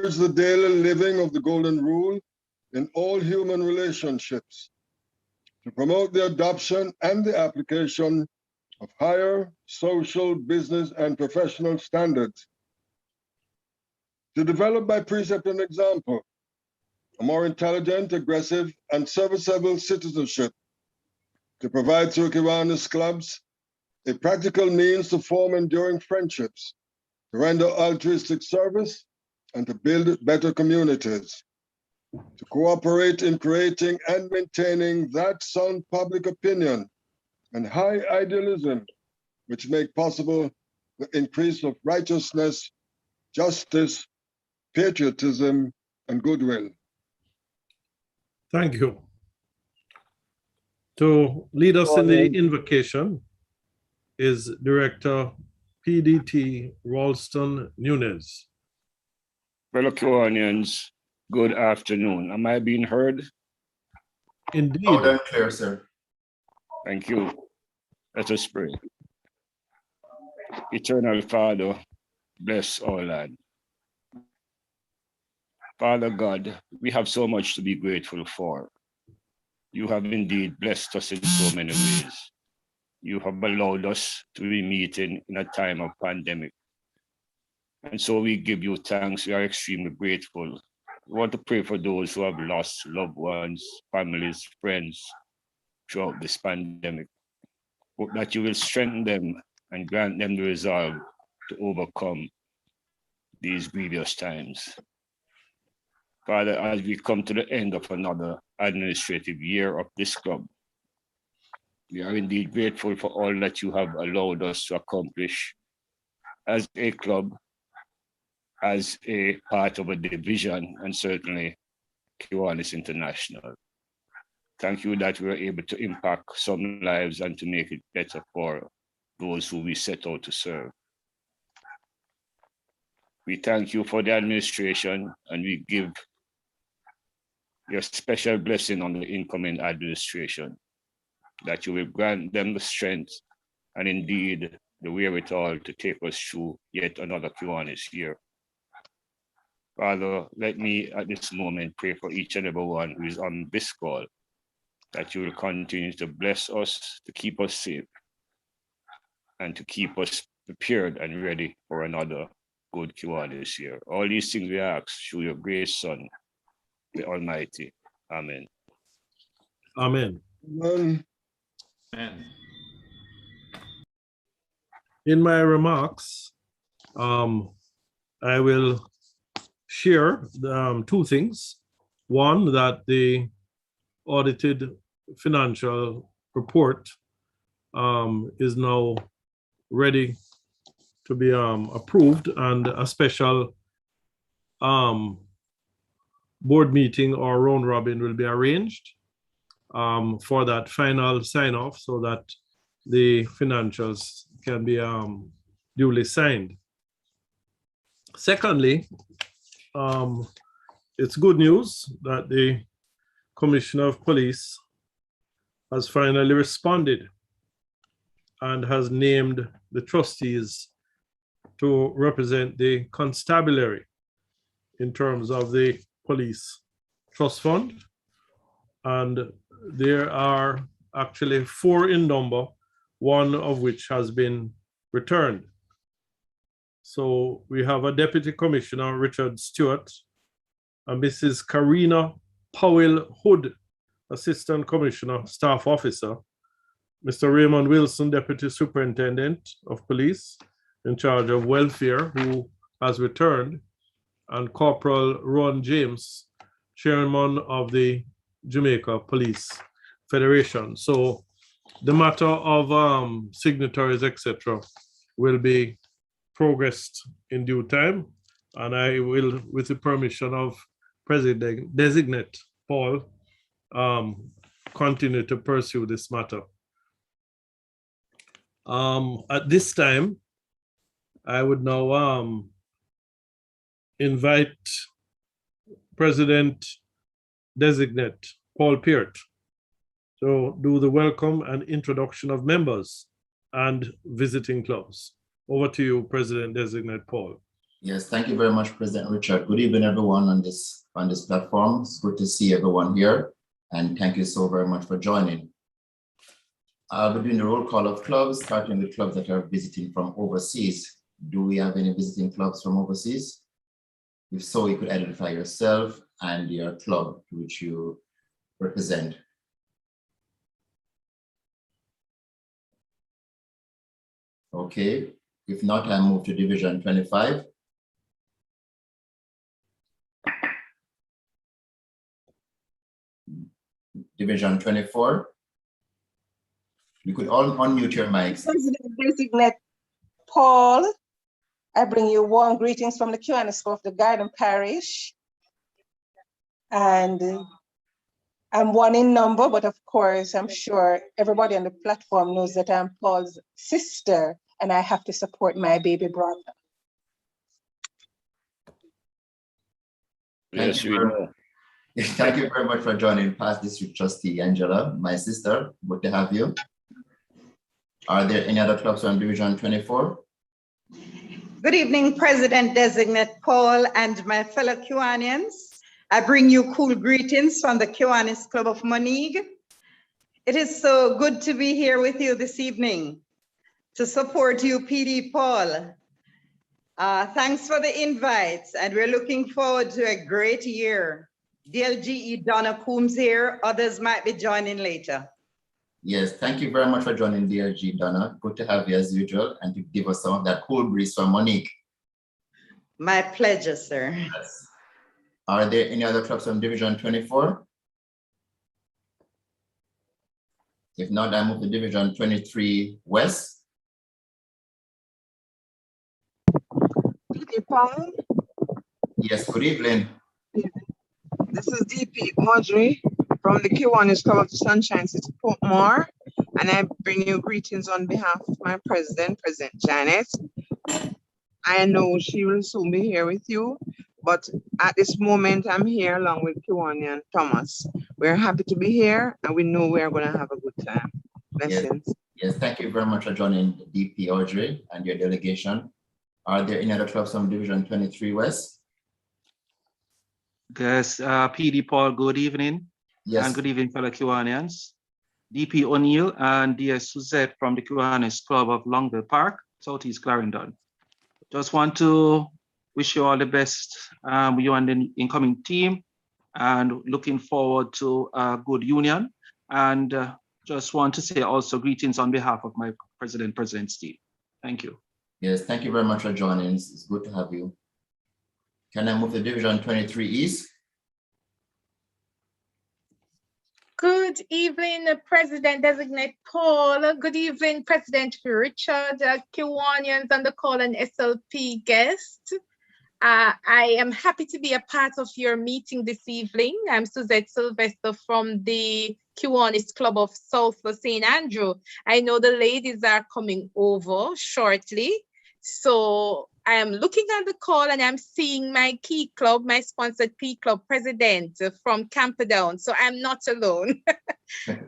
encourage the daily living of the Golden Rule in all human relationships, to promote the adoption and the application of higher social, business, and professional standards, to develop by precept and example a more intelligent, aggressive, and serviceable citizenship, to provide through Kiwanis clubs a practical means to form enduring friendships, to render altruistic service, and to build better communities, to cooperate in creating and maintaining that sound public opinion and high idealism which make possible the increase of righteousness, justice, patriotism, and goodwill. Thank you. To lead us in the invocation is Director PDT Ralston Nunez. Fellow Kiwanians, good afternoon. Am I being heard? Indeed. Loud and clear, sir. Thank you. Let us pray. Eternal Father, bless our land. Father God, we have so much to be grateful for. You have indeed blessed us in so many ways. You have allowed us to be meeting in a time of pandemic. And so we give you thanks. We are extremely grateful. We want to pray for those who have lost loved ones, families, friends throughout this pandemic. Hope that you will strengthen them and grant them the resolve to overcome these grievous times. Father, as we come to the end of another administrative year of this club, we are indeed grateful for all that you have allowed us to accomplish as a club, as a part of a division, and certainly Kiwanis International. Thank you that we were able to impact some lives and to make it better for those who we set out to serve. We thank you for the administration, and we give your special blessing on the incoming administration, that you will grant them the strength and indeed the wherewithal to take us through yet another Kiwanis year. Father, let me at this moment pray for each and every one who is on this call, that you will continue to bless us, to keep us safe, and to keep us prepared and ready for another good Kiwanis year. All these things we ask through your grace, Son, the Almighty. Amen. Amen. Amen. Amen. In my remarks, I will share two things. One, that the audited financial report is now ready to be approved, and a special board meeting or round robin will be arranged for that final sign off, so that the financials can be duly signed. Secondly, it's good news that the Commissioner of Police has finally responded and has named the trustees to represent the constabulary in terms of the police trust fund. And there are actually 4 in number, one of which has been returned. So we have a Deputy Commissioner, Richard Stewart, and Mrs. Karina Powell Hood, Assistant Commissioner, Staff Officer, Mr. Raymond Wilson, Deputy Superintendent of Police, in charge of welfare, who has returned, and Corporal Ron James, Chairman of the Jamaica Police Federation. So the matter of signatories, etc., will be progressed in due time, and I will, with the permission of President-designate Paul, continue to pursue this matter. At this time, I would now invite President-designate Paul Peart to do the welcome and introduction of members and visiting clubs. Over to you, President-designate Paul. Yes, thank you very much, President Richard. Good evening, everyone on this platform. It's good to see everyone here, and thank you so very much for joining. I'll be doing the roll call of clubs, starting with clubs that are visiting from overseas. Do we have any visiting clubs from overseas? If so, you could identify yourself and your club to which you represent. Okay, if not, I move to Division 25. Division 24. You could all unmute your mics. President-designate Paul, I bring you warm greetings from the QAnon of the Garden Parish. And I'm one in number, but of course, I'm sure everybody on the platform knows that I'm Paul's sister and I have to support my baby brother. Yes, we know. Thank you very much for joining Past District Trustee Angela, my sister. Good to have you. Are there any other clubs on Division 24? Good evening, President-designate Paul and my fellow Kiwanians. I bring you cool greetings from the Kiwanis Club of Moneague. It is so good to be here with you this evening to support you, PD Paul. Thanks for the invites, and we're looking forward to a great year. DLGE Donna Coombs here, others might be joining later. Yes, thank you very much for joining DLG, Donna. Good to have you as usual and to give us some of that cool breeze from Monique. My pleasure, sir. Yes. Are there any other clubs from Division 24? If not, I move to Division 23 West. DP Paul. Yes, good evening. This is DP Audrey from the Kiwanis Club of the Sunshine City, Portmore, and I bring you greetings on behalf of my President Janet. I know she will soon be here with you, but at this moment I'm here along with Kiwani and Thomas. We're happy to be here and we know we're going to have a good time. Blessings. Yes, thank you very much for joining DP Audrey and your delegation. Are there any other clubs from Division 23 West? Yes, PD Paul, good evening. Yes. And good evening, fellow Kiwanians. DP O'Neill and DS Suzette from the Kiwanis Club of Longville Park, Southeast Clarendon. Just want to wish you all the best, you and the incoming team, and looking forward to a good union. And just want to say also greetings on behalf of my President Steve. Thank you. Yes, thank you very much for joining. It's good to have you. Can I move to Division 23 East? Good evening, President-designate Paul. Good evening, President Richard, Kiwanians on the call and SLP guest. I am happy to be a part of your meeting this evening. I'm Suzette Sylvester from the Kiwanis Club of South St. Andrew. I know the ladies are coming over shortly. So I am looking at the call and I'm seeing my key club, my sponsored key club president from Camperdown. So I'm not alone.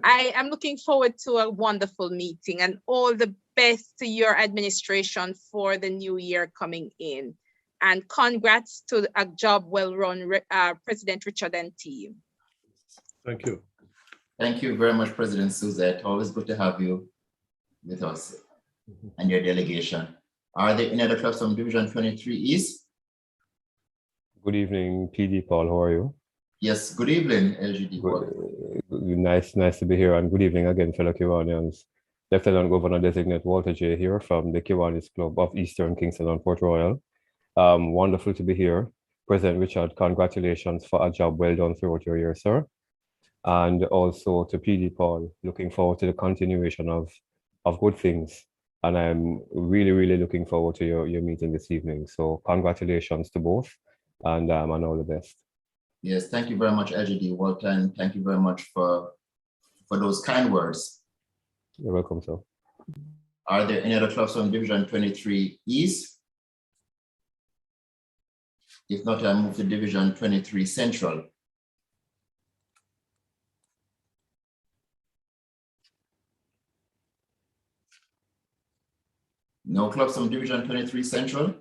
I am looking forward to a wonderful meeting and all the best to your administration for the new year coming in. And congrats to a job well run, President Richard and team. Thank you. Thank you very much, President Suzette. Always good to have you with us and your delegation. Are there any other clubs from Division 23 East? Good evening, PD Paul. How are you? Yes, good evening, LGD. Nice to be here, and good evening again, fellow Kiwanians. Lieutenant Governor Designate Walter J. here from the Kiwanis Club of Eastern Kingston and Port Royal. Wonderful to be here. President Richard, congratulations for a job well done throughout your year, sir. And also to PD Paul, looking forward to the continuation of good things. And I'm really looking forward to your meeting this evening. So congratulations to both, and all the best. Yes, thank you very much, LGD Walter, and thank you very much for those kind words. You're welcome, sir. Are there any other clubs from Division 23 East? If not, I move to Division 23 Central. No clubs from Division 23 Central?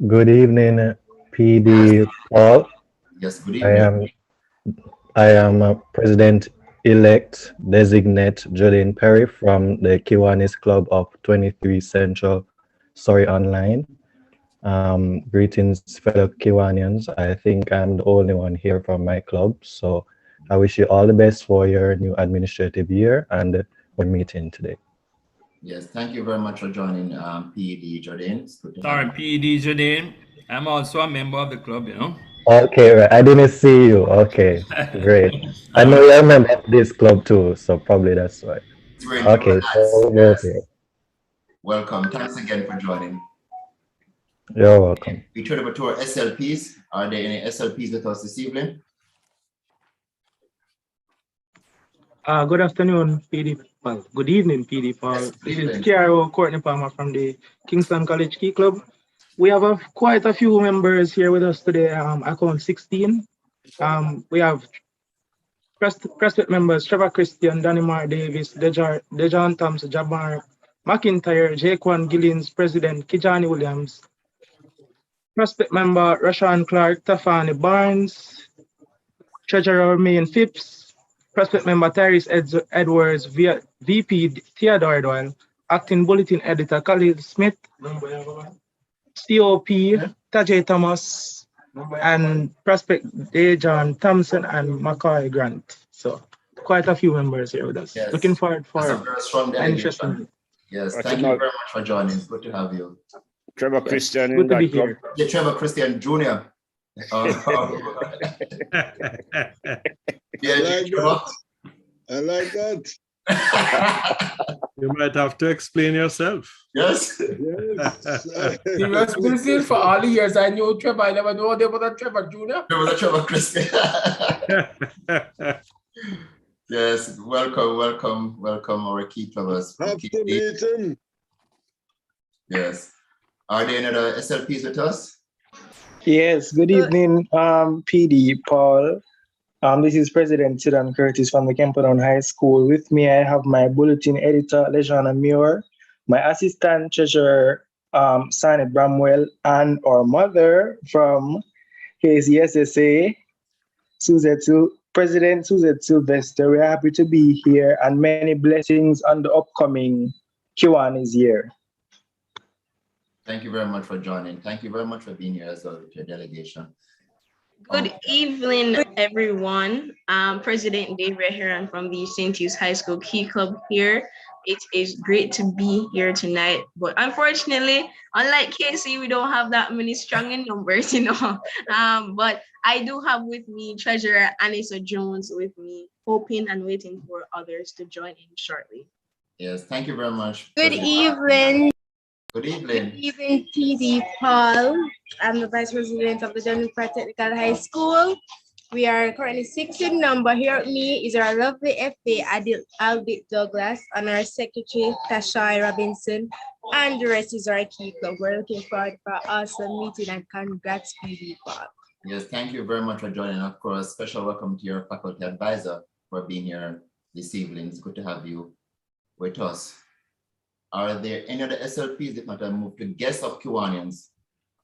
Good evening, PD Paul. Yes, good I evening. am President-elect designate Jolene Perry from the Kiwanis Club of 23 Central, sorry, online. Greetings, fellow Kiwanians. I think I'm the only one here from my club, so I wish you all the best for your new administrative year and our meeting today. Yes, thank you very much for joining PED, Jordan. It's good to have Sorry, you. PED Jardine. I'm also a member of the club, you know. Okay, right. I didn't see you. Okay, great. I All know right. you're a member of this club too, so probably that's why. It's great to Okay, relax. so Yes, okay. welcome. Thanks again for joining. You're welcome. We turn over to our SLPs. Are there any SLPs with us this evening? Good afternoon, PD. Well, good evening, PD Paul. Yes, good This is evening. KRO Courtney Palmer from the Kingston College Key Club. We have quite a few members here with us today. I count 16. We have Prospect members Trevor Christian, Danimar Davis, Dejan Thompson, Jabbar McIntyre, Jaquan Gillins, President Kijani Williams, Prospect member Rashawn Clark, Tafani Barnes, Treasurer Mayan Phipps, Prospect member Tyrese Edwards, VP Theodore Doyle, Acting Bulletin Editor Khalid Smith, COP Tajay Thomas, and Prospect Dejan Thompson and McCoy Grant. So quite a few members here with us. Yes. Looking forward That's a for very strong an delegation. interesting. Yes, That's thank you enough. very much for joining. It's good to have you. Trevor Yes, Christian in good to be that club. here. Yeah, Trevor Christian Jr. Yeah, like Trevor. I like that. You might have to explain yourself. Yes. Yes. Seriously, for all the years I knew Trevor, I never knew there was a Trevor Jr. There was a Trevor Christian. Yes, welcome, our key clubbers. Have to meet him. Yes. Are there any other SLPs with us? Yes, good evening, PD Paul. This is President Sidan Curtis from the Kempton High School. With me, I have my bulletin editor, Lejana Muir, my assistant treasurer, Sani Bramwell, and our mother from KCSSA, President Suzette Sylvester. We're happy to be here and many blessings on the upcoming Kiwanis year. Thank you very much for joining. Thank you very much for being here as well with your delegation. Good evening, everyone. President David Heron from the St. Hughes High School Key Club here. It is great to be here tonight, but unfortunately, unlike KC, we don't have that many strong in numbers, you know. But I do have with me Treasurer Anissa Jones with me, hoping and waiting for others to join in shortly. Yes, thank you very much. Good evening. Good evening. Good evening, PD Paul. I'm the Vice President of the Democrat Technical High School. We are currently 6 in number. Here with me is our lovely FA, Albert Douglas, and our Secretary, Tashai Robinson, and the rest is our key club. We're looking forward for an awesome meeting and congrats, PD Paul. Yes, thank you very much for joining. Of course, special welcome to your faculty advisor for being here this evening. It's good to have you with us. Are there any other SLPs? If not, I move to guests of Kiwanians.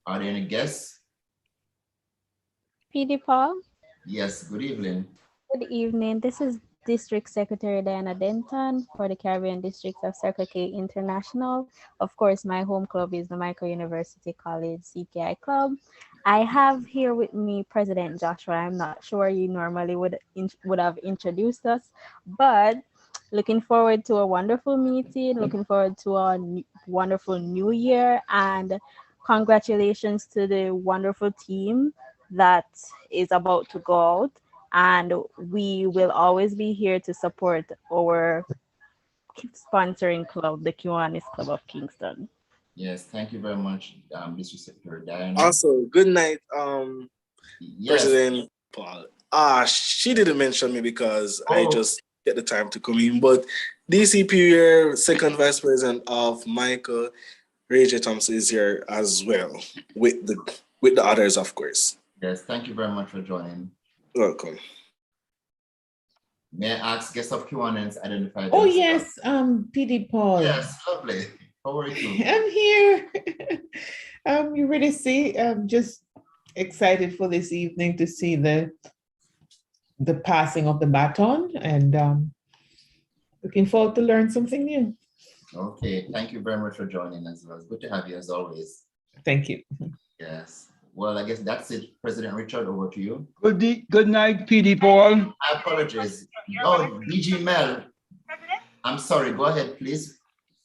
Are there any guests? PD Paul. Yes, good evening. Good evening. This is District Secretary Diana Denton for the Caribbean District of Circle K International. Of course, my home club is the Micro University College CKI Club. I have here with me President Joshua. I'm not sure you normally would have introduced us, but looking forward to a wonderful meeting, looking forward to a wonderful new year, and congratulations to the wonderful team that is about to go out. And we will always be here to support our sponsoring club, the Kiwanis Club of Kingston. Yes, thank you very much, District Secretary Diana. Also, good night, Yes. President Paul. She didn't mention me because I just get the time to come in, but DCP here, second vice president of Michael, Ray J. Thompson is here as well with the others, of course. Yes, thank you very much for joining. Welcome. May I ask guests of Kiwanians identify Oh themselves? yes, PD Paul. Yes, lovely. How are you? I'm here. You really see, I'm just excited for this evening to see the passing of the baton, and looking forward to learn something new. Okay, thank you very much for joining us. It was good to have you as always. Thank you. Yes. Well, I guess that's it. President Richard, over to you. Good night, PD Paul. I apologize. Oh, DG Mel. I'm sorry. Go ahead, please.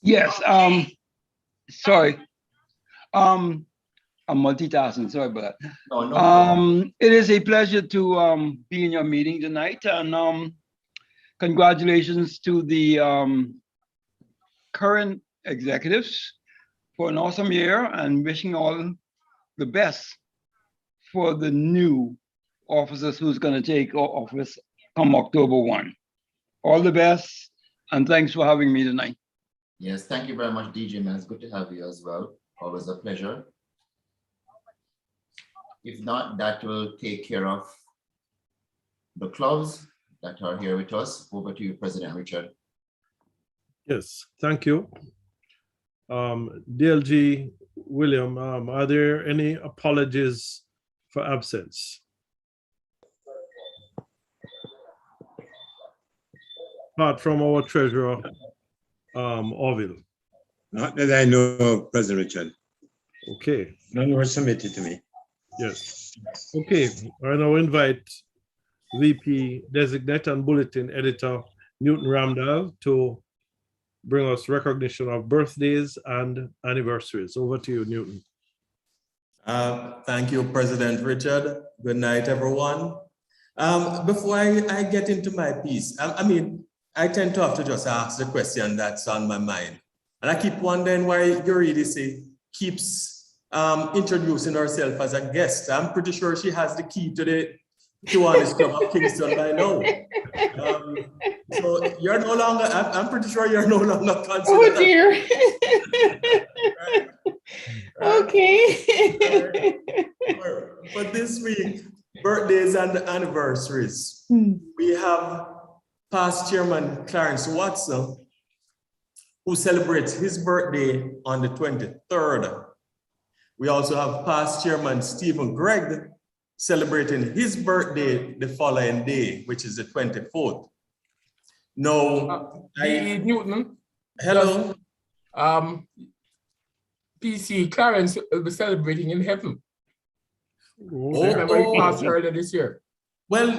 Yes. Sorry. I'm multitasking. Sorry about that. No problem. It is a pleasure to be in your meeting tonight, and congratulations to the current executives for an awesome year, and wishing all the best for the new officers who's going to take office come October 1. All the best, and thanks for having me tonight. Yes, thank you very much, DJ Man. It's good to have you as well. Always a pleasure. If not, that will take care of the clubs that are here with us. Over to you, President Richard. Yes, thank you. DLG William, are there any apologies for absence? Apart from our treasurer, Orville. Not that I know of, President Richard. Okay. None were submitted to me. Yes. Okay, I now invite VP Designate and Bulletin Editor Newton Ramdal to bring us recognition of birthdays and anniversaries. Over to you, Newton. Thank you, President Richard. Good night, everyone. Before I get into my piece, I tend to have to just ask the question that's on my mind. And I keep wondering why Eurydice keeps introducing herself as a guest. I'm pretty sure she has the key to the Kiwanis Club of Kingston by now. So you're no longer, I'm pretty sure you're no longer considered. Oh dear. Okay. But this week, birthdays and anniversaries. We have past Chairman Clarence Watson, who celebrates his birthday on the 23rd. We also have past Chairman Stephen Gregg celebrating his birthday the following day, which is the 24th. No, Newton. Hello. PC Clarence will be celebrating in heaven. Oh, Remember he passed earlier this year. Well,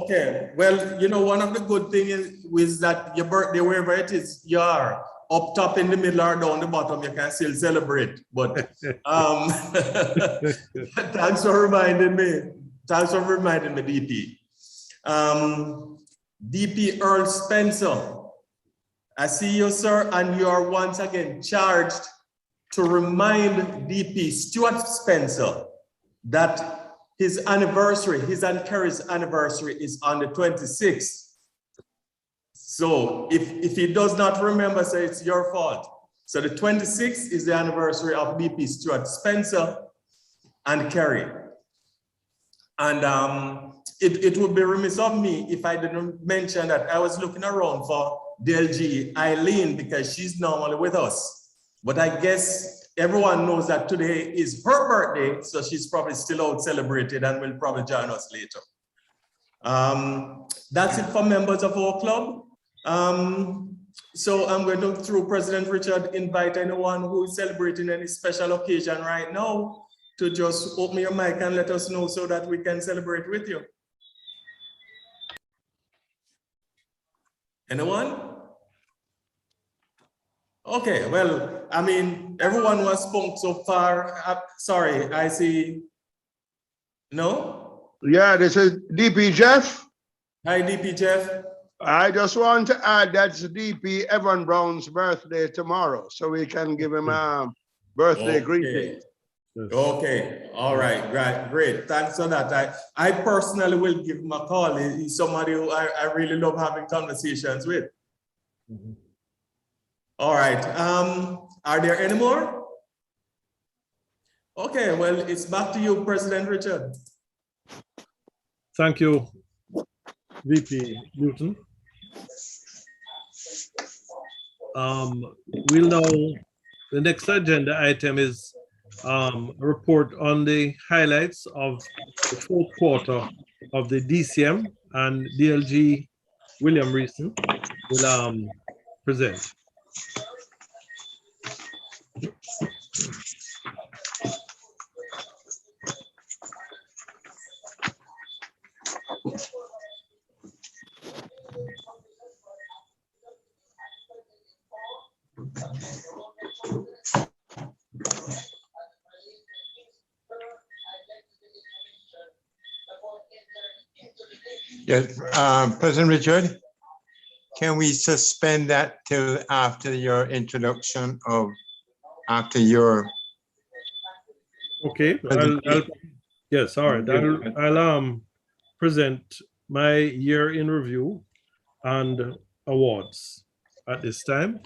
okay. Well, you know, one of the good things is that your birthday, wherever it is, you are up top in the middle or down the bottom, you can still celebrate. But thanks for reminding me. Thanks for reminding me, DP. DP Earl Spencer, I see you, sir, and you are once again charged to remind DP Stuart Spencer that his anniversary, his and Kerry's anniversary is on the 26th. So if he does not remember, say it's your fault. So the 26th is the anniversary of DP Stuart Spencer and Kerry. And it would be remiss of me if I didn't mention that I was looking around for DLG Eileen because she's normally with us. But I guess everyone knows that today is her birthday, so she's probably still out celebrating and will probably join us later. That's it for members of our club. So I'm going to, through President Richard, invite anyone who is celebrating any special occasion right now to just open your mic and let us know so that we can celebrate with you. Anyone? Okay, well, I mean, everyone was spoke so far. Sorry, I see. No? Yeah, this is DP Jeff. Hi, DP Jeff. I just want to add that's DP Evan Brown's birthday tomorrow, so we can give him a birthday greeting. Okay, all right, great. Thanks for that. I personally will give him a call. He's somebody who I really love having conversations with. All right, are there any more? Okay, well, it's back to you, President Richard. Thank you, VP Newton. We'll now, the next agenda item is a report on the highlights of the fourth quarter of the DCM, and DLG William Reeson will present. Yes, President Richard, can we suspend that till after your introduction of, after your Okay, yes, all right. I'll present my year in review and awards at this time.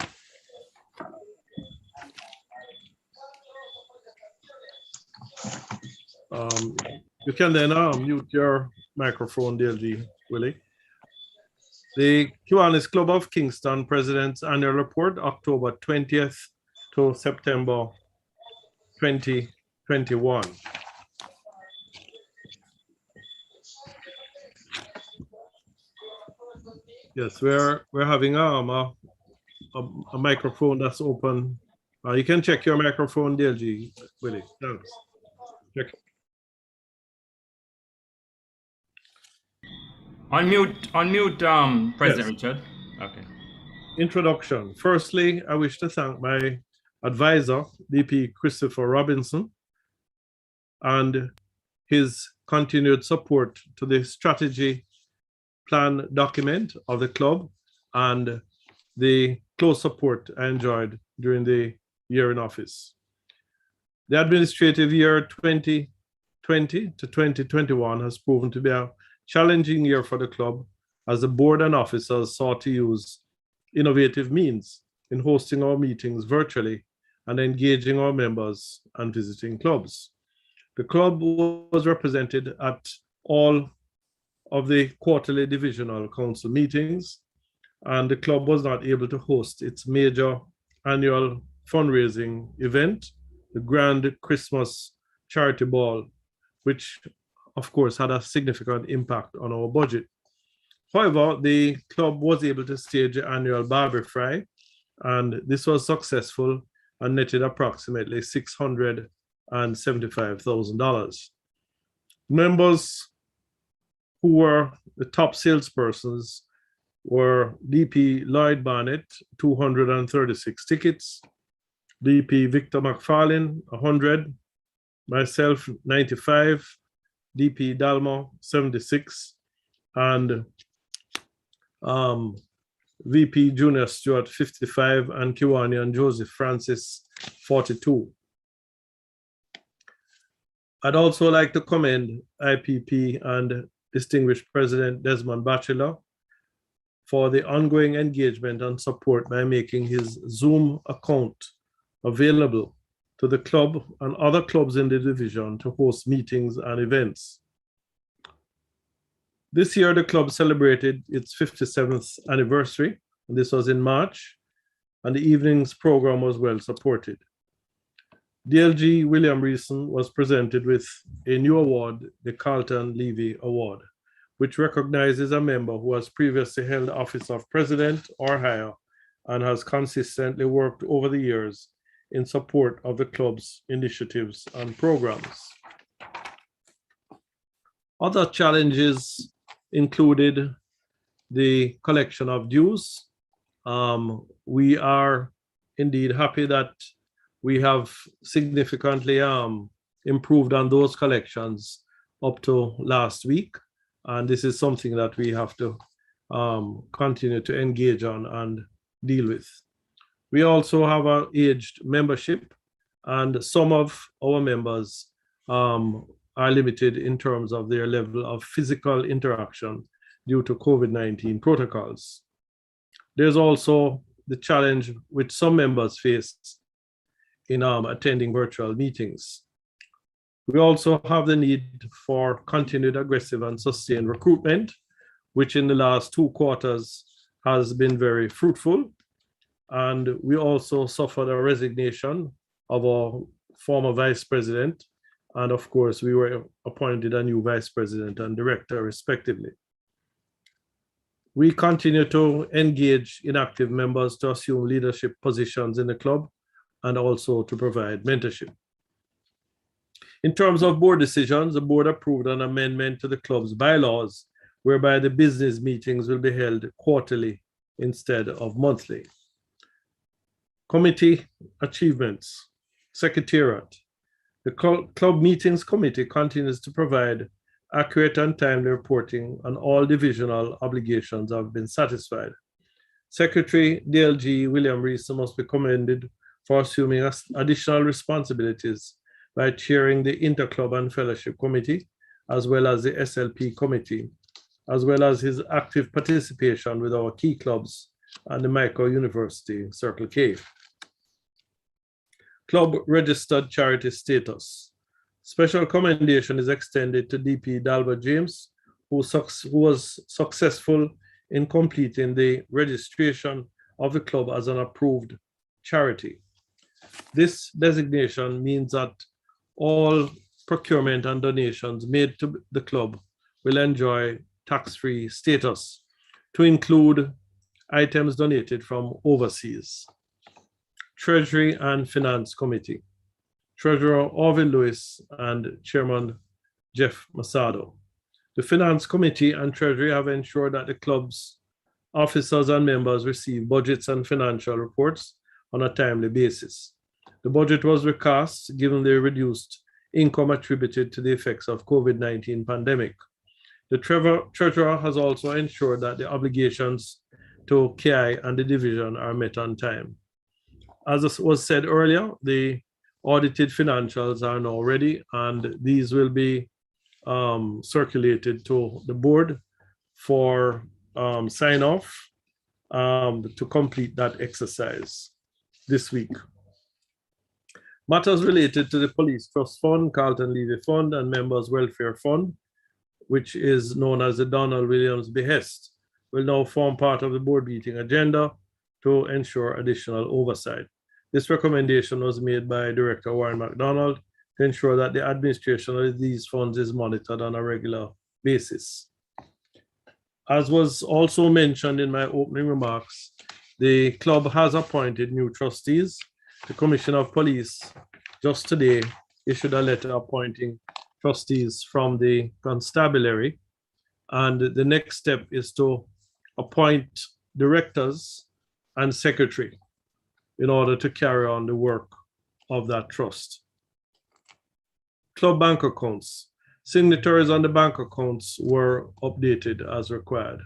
You can then mute your microphone, DLG, Willie. The Kiwanis Club of Kingston President's Annual Report, October 20th to September 2021. Yes, we're having a microphone that's open. You can check your microphone, DLG, Willie. Thanks. Check. Unmute, President Yes. Richard. Okay. Introduction. Firstly, I wish to thank my advisor, DP Christopher Robinson, and his continued support to the strategy plan document of the club and the close support I enjoyed during the year in office. The administrative year 2020 to 2021 has proven to be a challenging year for the club, as the board and officers sought to use innovative means in hosting our meetings virtually and engaging our members and visiting clubs. The club was represented at all of the quarterly divisional council meetings, and the club was not able to host its major annual fundraising event, the Grand Christmas Charity Ball, which of course had a significant impact on our budget. However, the club was able to stage the annual Barbie Fry, and this was successful and netted approximately $675,000. Members who were the top salespersons were DP Lloyd Barnett, 236 tickets, DP Victor McFarlane, 100, myself, 95, DP Dalmo, 76, and VP Junior Stewart, 55, and Kiwani and Joseph Francis, 42. I'd also like to commend IPP and distinguished President Desmond Batchelor for the ongoing engagement and support by making his Zoom account available to the club and other clubs in the division to host meetings and events. This year, the club celebrated its 57th anniversary, and this was in March, and the evening's program was well supported. DLG William Reeson was presented with a new award, the Carlton Levy Award, which recognizes a member who has previously held the office of president or higher and has consistently worked over the years in support of the club's initiatives and programs. Other challenges included the collection of dues. We are indeed happy that we have significantly improved on those collections up to last week. And this is something that we have to continue to engage on and deal with. We also have our aged membership, and some of our members are limited in terms of their level of physical interaction due to COVID-19 protocols. There's also the challenge which some members face in attending virtual meetings. We also have the need for continued aggressive and sustained recruitment, which in the last 2 quarters has been very fruitful. And we also suffered a resignation of our former vice president, and of course, we were appointed a new vice president and director, respectively. We continue to engage inactive members to assume leadership positions in the club and also to provide mentorship. In terms of board decisions, the board approved an amendment to the club's bylaws whereby the business meetings will be held quarterly instead of monthly. Committee achievements, Secretariat. The Club Meetings Committee continues to provide accurate and timely reporting on all divisional obligations have been satisfied. Secretary DLG William Reese must be commended for assuming additional responsibilities by chairing the Interclub and Fellowship Committee, as well as the SLP Committee, as well as his active participation with our key clubs and the Micro University Circle K. Club registered charity status. Special commendation is extended to DP Dalbert James, who was successful in completing the registration of the club as an approved charity. This designation means that all procurement and donations made to the club will enjoy tax-free status, to include items donated from overseas. Treasury and Finance Committee. Treasurer Orville Lewis and Chairman Jeff Masado. The Finance Committee and Treasury have ensured that the club's officers and members receive budgets and financial reports on a timely basis. The budget was recast given the reduced income attributed to the effects of COVID-19 pandemic. The Treasurer has also ensured that the obligations to KI and the division are met on time. As was said earlier, the audited financials are now ready, and these will be circulated to the board for sign off to complete that exercise this week. Matters related to the Police Trust Fund, Carlton Levy Fund, and Members Welfare Fund, which is known as the Donald Williams Behest, will now form part of the board meeting agenda to ensure additional oversight. This recommendation was made by Director Warren McDonald to ensure that the administration of these funds is monitored on a regular basis. As was also mentioned in my opening remarks, the club has appointed new trustees. The Commissioner of Police just today issued a letter appointing trustees from the constabulary, and the next step is to appoint directors and secretary in order to carry on the work of that trust. Club bank accounts. Signatories on the bank accounts were updated as required.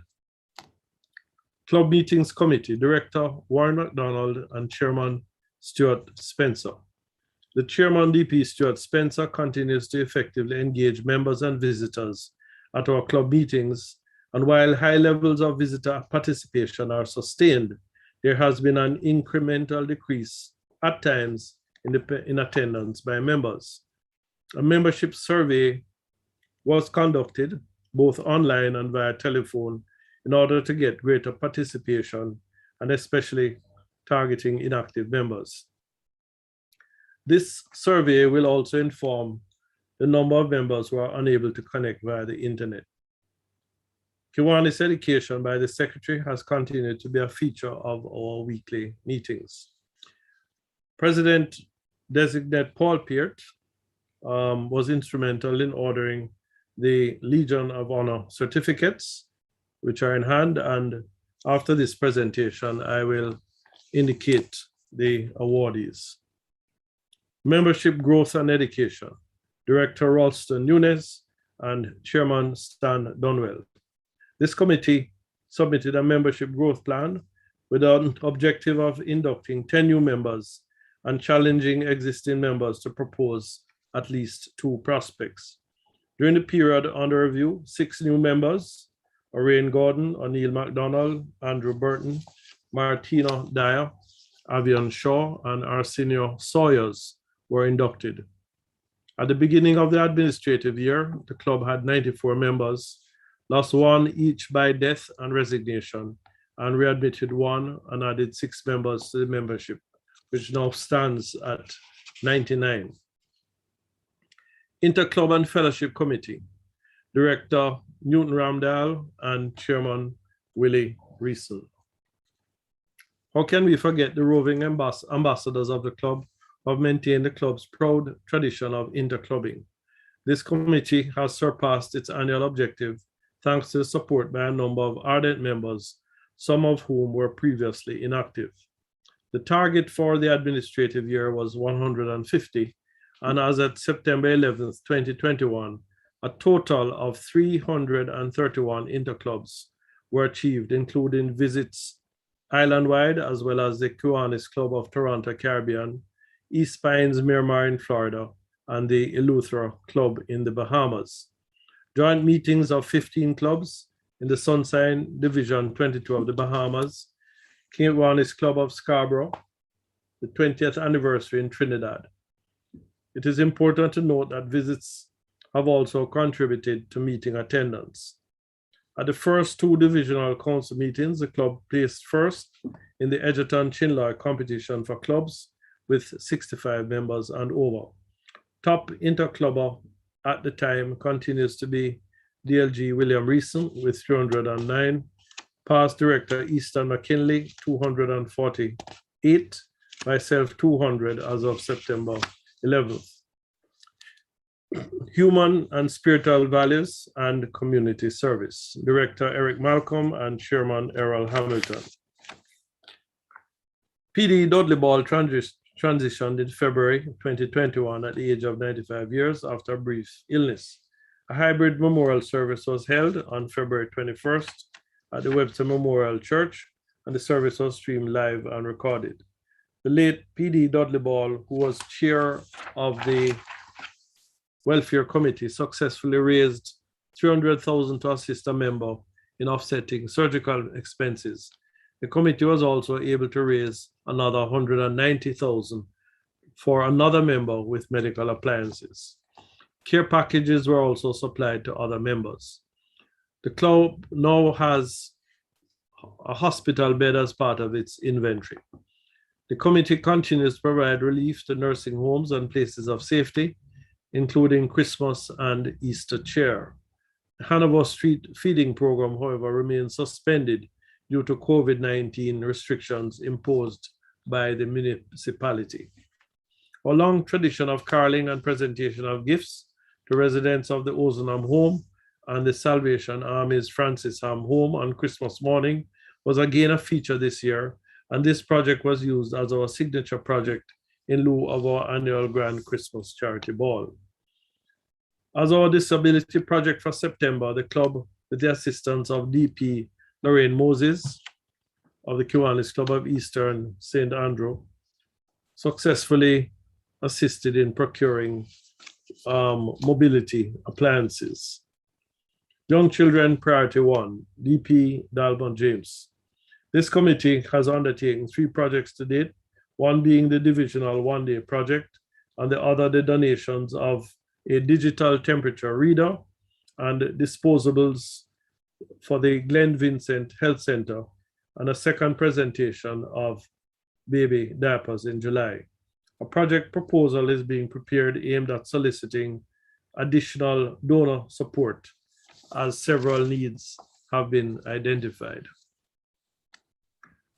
Club Meetings Committee, Director Warren McDonald and Chairman Stuart Spencer. The Chairman DP Stuart Spencer continues to effectively engage members and visitors at our club meetings, and while high levels of visitor participation are sustained, there has been an incremental decrease at times in attendance by members. A membership survey was conducted both online and via telephone in order to get greater participation and especially targeting inactive members. This survey will also inform the number of members who are unable to connect via the internet. Kiwanis education by the Secretary has continued to be a feature of our weekly meetings. President-designate Paul Peart was instrumental in ordering the Legion of Honor certificates, which are in hand, and after this presentation, I will indicate the awardees. Membership Growth and Education, Director Ralston Nunes and Chairman Stan Dunwell. This committee submitted a membership growth plan with an objective of inducting 10 new members and challenging existing members to propose at least 2 prospects. During the period under review, 6 new members, Orain Gordon, O'Neill MacDonald, Andrew Burton, Martina Dyer, Avian Shaw, and Arsenio Sawyers were inducted. At the beginning of the administrative year, the club had 94 members, lost 1 each by death and resignation, and readmitted 1 and added 6 members to the membership, which now stands at 99. Interclub and Fellowship Committee, Director Newton Ramdal and Chairman Willie Riesel. How can we forget the roving ambassadors of the club who have maintained the club's proud tradition of interclubbing? This committee has surpassed its annual objective thanks to the support by a number of ardent members, some of whom were previously inactive. The target for the administrative year was 150, and as at September 11th, 2021, a total of 331 interclubs were achieved, including visits island-wide, as well as the Kiwanis Club of Toronto Caribbean, East Pines Miramar in Florida, and the Eleuthera Club in the Bahamas. Joint meetings of 15 clubs in the Sunshine Division 22 of the Bahamas, Kiwanis Club of Scarborough, the 20th anniversary in Trinidad. It is important to note that visits have also contributed to meeting attendance. At the first two divisional council meetings, the club placed first in the Edgerton-Chinloy competition for clubs with 65 members and over. Top interclubber at the time continues to be DLG William Reeson with 309, past director Easton McKinley 248, myself 200 as of September 11th. Human and Spiritual Values and Community Service, Director Eric Malcolm and Chairman Errol Hamilton. PD Dudley Ball transitioned in February 2021 at the age of 95 years after a brief illness. A hybrid memorial service was held on February 21st at the Webster Memorial Church, and the service was streamed live and recorded. The late PD Dudley Ball, who was chair of the Welfare Committee, successfully raised $300,000 to assist a member in offsetting surgical expenses. The committee was also able to raise another $190,000 for another member with medical appliances. Care packages were also supplied to other members. The club now has a hospital bed as part of its inventory. The committee continues to provide relief to nursing homes and places of safety, including Christmas and Easter cheer. The Hanover Street feeding program, however, remains suspended due to COVID-19 restrictions imposed by the municipality. A long tradition of caroling and presentation of gifts to residents of the Ozanam Home and the Salvation Army's Francis Ham Home on Christmas morning was again a feature this year, and this project was used as our signature project in lieu of our annual Grand Christmas Charity Ball. As our disability project for September, the club, with the assistance of DP Lorraine Moses of the Kiwanis Club of Eastern St. Andrew, successfully assisted in procuring mobility appliances. Young Children Priority 1, DP Dalbon James. This committee has undertaken 3 projects to date, one being the divisional one-day project, and the other the donations of a digital temperature reader and disposables for the Glen Vincent Health Center, and a second presentation of baby diapers in July. A project proposal is being prepared aimed at soliciting additional donor support as several needs have been identified.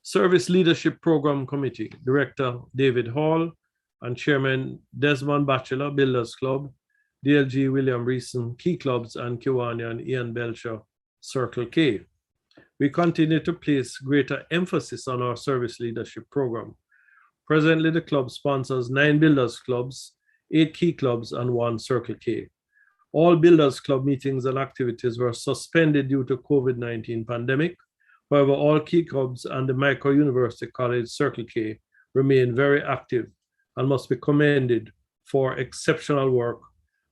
Service Leadership Program Committee, Director David Hall and Chairman Desmond Batchelor, Builders Club, DLG William Reeson, Key Clubs, and Kiwanian Ian Belcher, Circle K. We continue to place greater emphasis on our service leadership program. Presently, the club sponsors 9 Builders Clubs, 8 Key Clubs, and 1 Circle K. All Builders Club meetings and activities were suspended due to COVID-19 pandemic. However, all Key Clubs and the Micro University College Circle K remain very active and must be commended for exceptional work,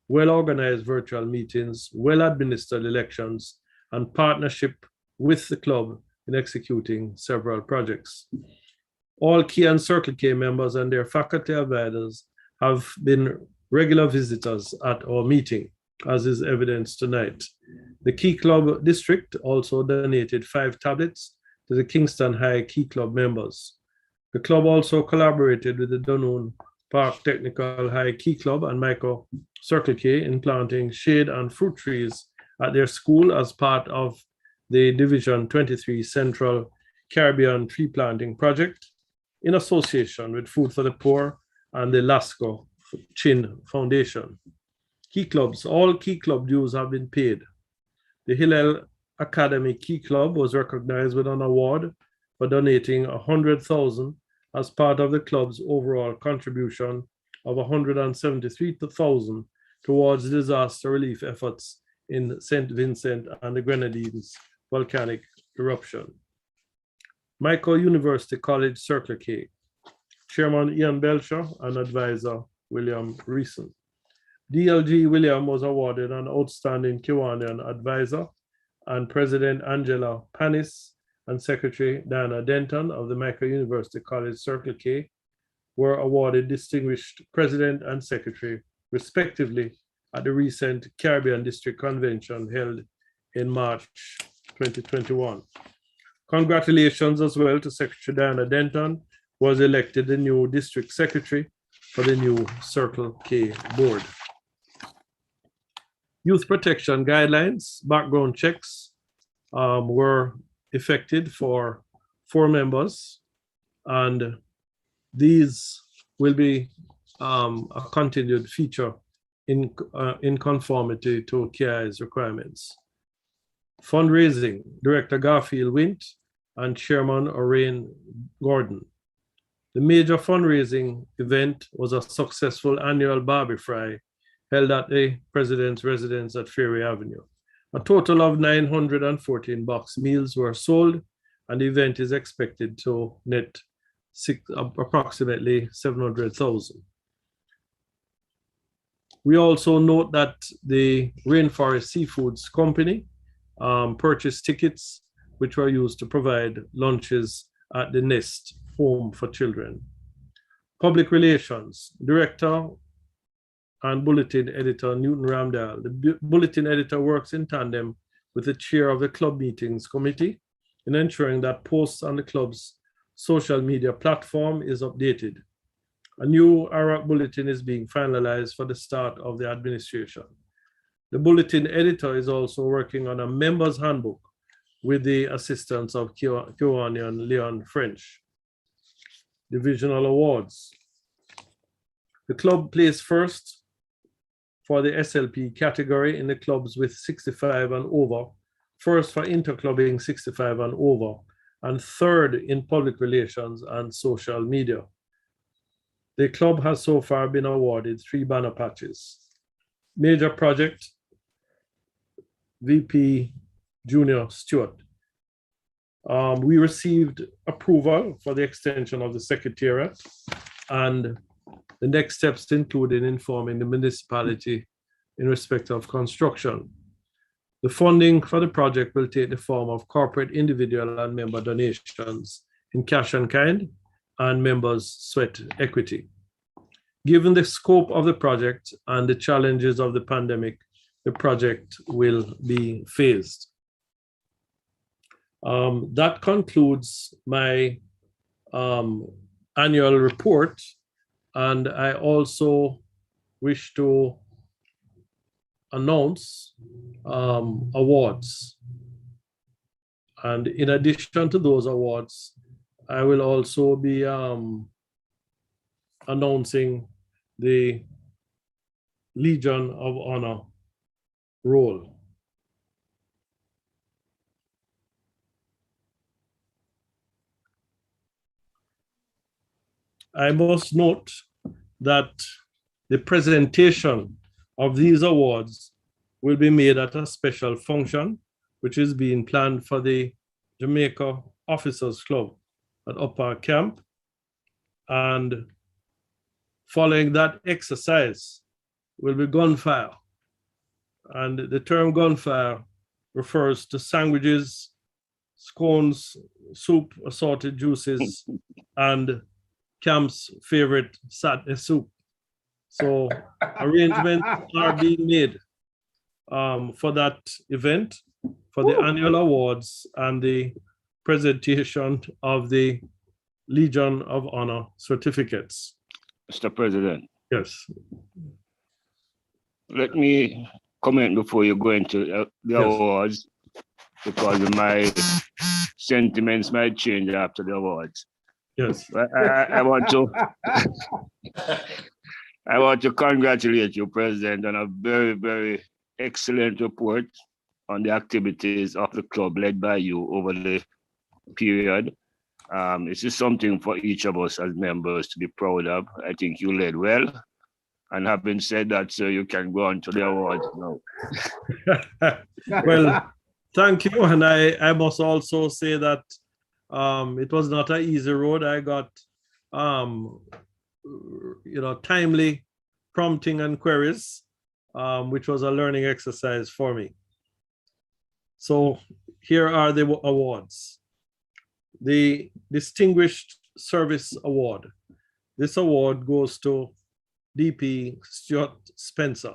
well-organized virtual meetings, well-administered elections, and partnership with the club in executing several projects. All Key and Circle K members and their faculty advisors have been regular visitors at our meeting, as is evidenced tonight. The Key Club District also donated 5 tablets to the Kingston High Key Club members. The club also collaborated with the Dunoon Park Technical High Key Club and Micro Circle K in planting shade and fruit trees at their school as part of the Division 23 Central Caribbean Tree Planting Project in association with Food for the Poor and the Lasco Chin Foundation. Key clubs, all key club dues have been paid. The Hillel Academy Key Club was recognized with an award for donating $100,000 as part of the club's overall contribution of $173,000 towards disaster relief efforts in St. Vincent and the Grenadines volcanic eruption. Michael University College Circle K, Chairman Ian Belcher and Advisor William Reeson. DLG William was awarded an outstanding Kiwanian advisor, and President Angela Panis and Secretary Diana Denton of the Michael University College Circle K were awarded Distinguished President and Secretary, respectively, at the recent Caribbean District Convention held in March 2021. Congratulations as well to Secretary Diana Denton, who was elected the new District Secretary for the new Circle K board. Youth protection guidelines, background checks were effected for 4 members, and these will be a continued feature in conformity to KI's requirements. Fundraising, Director Garfield Wint and Chairman Orain Gordon. The major fundraising event was a successful annual Barbie Fry held at the President's Residence at Ferry Avenue. A total of 914 box meals were sold, and the event is expected to net approximately 700,000. We also note that the Rainforest Seafoods Company purchased tickets which were used to provide lunches at the Nest Home for Children. Public Relations, Director and Bulletin Editor Newton Ramdale. The Bulletin Editor works in tandem with the chair of the Club Meetings Committee in ensuring that posts on the club's social media platform is updated. A new Iraq bulletin is being finalized for the start of the administration. The Bulletin Editor is also working on a member's handbook with the assistance of Kiwanian Leon French. Divisional awards. The club placed first for the SLP category in the clubs with 65 and over, first for interclubbing 65 and over, and third in public relations and social media. The club has so far been awarded 3 banner patches. Major project, VP Junior Stewart. We received approval for the extension of the secretariat, and the next steps included informing the municipality in respect of construction. The funding for the project will take the form of corporate, individual, and member donations in cash and kind and members' sweat equity. Given the scope of the project and the challenges of the pandemic, the project will be phased. That concludes my annual report, and I also wish to announce awards. And in addition to those awards, I will also be announcing the Legion of Honor role. I must note that the presentation of these awards will be made at a special function, which is being planned for the Jamaica Officers Club at Upper Camp. And following that exercise will be gunfire. And the term gunfire refers to sandwiches, scones, soup, assorted juices, and Camp's favorite satay soup. So arrangements are being made for that event, for the annual awards and the presentation of the Legion of Honor certificates. Mr. President. Yes. Let me comment before you go into the Yes. awards, because my sentiments might change after the awards. Yes. I want to I want to congratulate you, President, on a very, very excellent report on the activities of the club led by you over the period. This is something for each of us as members to be proud of. I think you led well. And having said that, sir, you can go on to the awards now. Well, thank you. And I must also say that it was not an easy road. I got, timely prompting and queries, which was a learning exercise for me. So here are the awards. The Distinguished Service Award. This award goes to DP Stuart Spencer.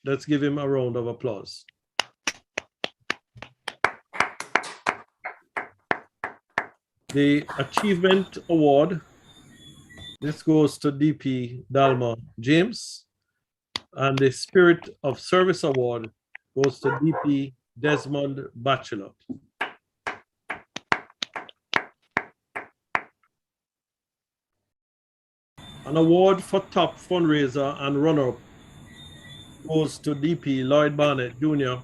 Let's give him a round of applause. The Achievement Award, this goes to DP Dalma James. And the Spirit of Service Award goes to DP Desmond Batchelor. An award for top fundraiser and runner-up goes to DP Lloyd Barnett Jr.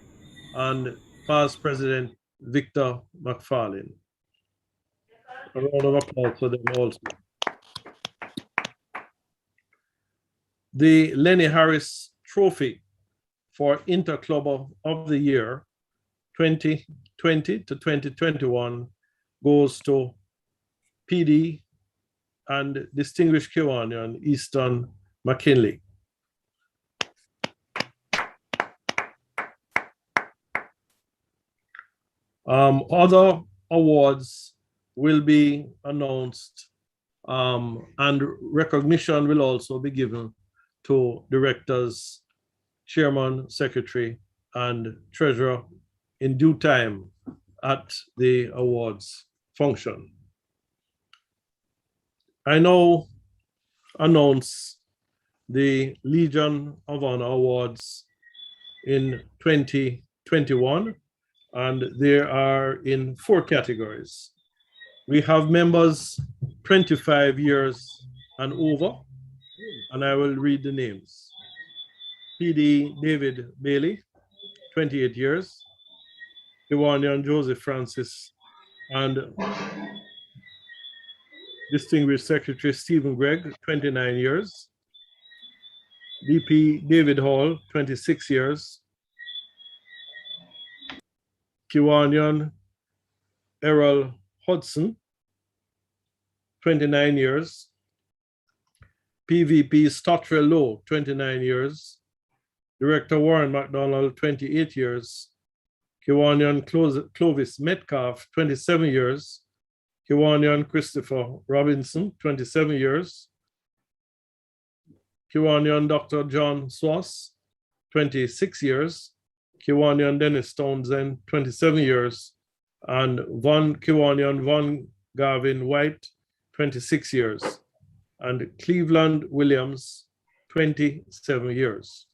and past President Victor McFarlane. A round of applause for them also. The Lenny Harris Trophy for Interclubber of the Year 2020 to 2021 goes to PD and Distinguished Kiwanian Easton McKinley. Other awards will be announced, and recognition will also be given to directors, chairman, secretary, and treasurer in due time at the awards function. I now announce the Legion of Honor Awards in 2021, and they are in 4 categories. We have members 25 years and over, and I will read the names. PD David Bailey, 28 years. Kiwanian Joseph Francis, and Distinguished Secretary Stephen Gregg, 29 years. DP David Hall, 26 years. Kiwanian Errol Hudson, 29 years. PVP Stottrell Lowe, 29 years. Director Warren McDonald, 28 years. Kiwanian Clovis Metcalf, 27 years. Kiwanian Christopher Robinson, 27 years. Kiwanian Dr. John Swass, 26 years. Kiwanian Dennis Townsend, 27 years. And Kiwanian Von Garvin White, 26 years. And Cleveland Williams, 27 years.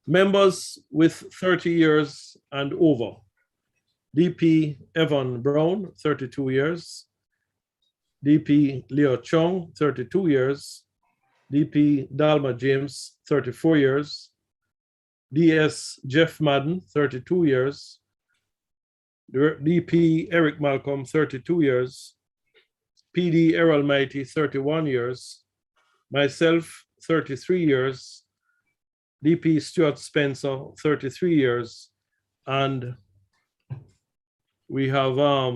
Members with 30 years and over. DP Evan Brown, 32 years. DP Leo Chung, 32 years. DP Dalma James, 34 years. DS Jeff Madden, 32 years. DP Eric Malcolm, 32 years. PD Errol Mighty, 31 years. Myself, 33 years. DP Stuart Spencer, 33 years. And we have our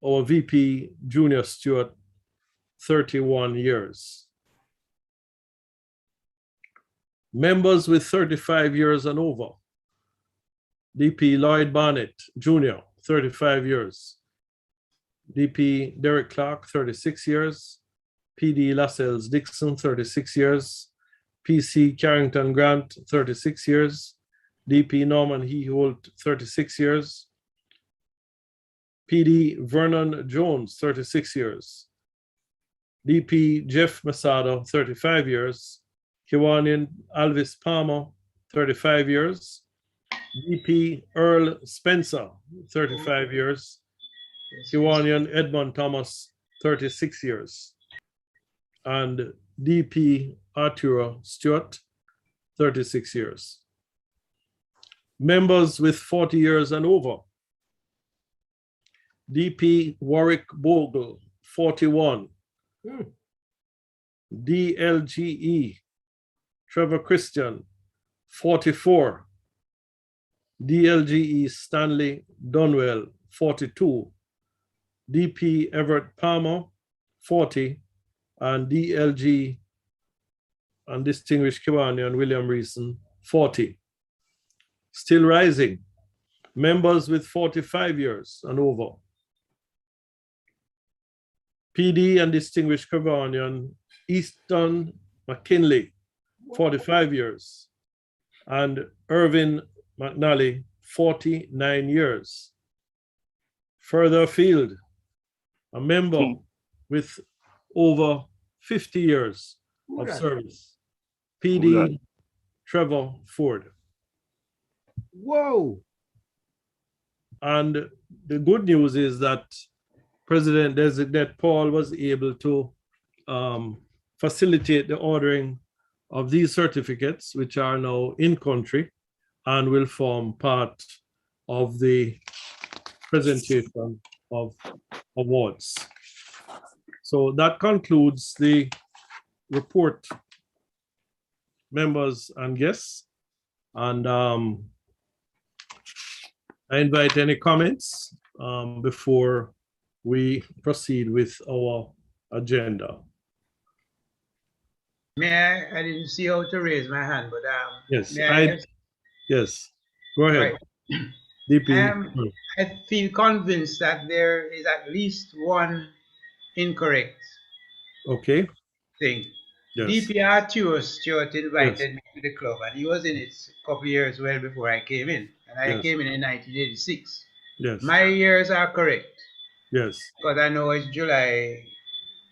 VP Junior Stewart, 31 years. Members with 35 years and over. DP Lloyd Barnett Jr., 35 years. DP Derek Clark, 36 years. PD Lascelles Dixon, 36 years. PC Carrington Grant, 36 years. DP Norman Heholt, 36 years. PD Vernon Jones, 36 years. DP Jeff Masado, 35 years. Kiwanian Alvis Palmer, 35 years. DP Earl Spencer, 35 years. Kiwanian Edmund Thomas, 36 years. And DP Arturo Stewart, 36 years. Members with 40 years and over. DP Warwick Bogle, 41. DLGE Trevor Christian, 44. DLGE Stanley Dunwell, 42. DP Everett Palmer, 40. And DLG and Distinguished Kiwanian William Reason, 40. Still rising. Members with 45 years and over. PD and Distinguished Kiwanian Easton McKinley, 45 years. And Irvin McNally, 49 years. Further afield, a member with over 50 years of service, PD Trevor Ford. Whoa. And the good news is that President-designate Paul was able to facilitate the ordering of these certificates, which are now in country and will form part of the presentation of awards. So that concludes the report, members and guests. And I invite any comments before we proceed with our agenda. May I didn't see how to raise my hand, but Yes, may yes, go ahead. Right. DP. I feel convinced that there is at least one incorrect Okay. thing. Yes. DP Arturo Stewart invited me to the club, and he was in it a couple of years well before I came in, and I Yes. came in 1986. Yes. My years are correct, Yes. because I know it's July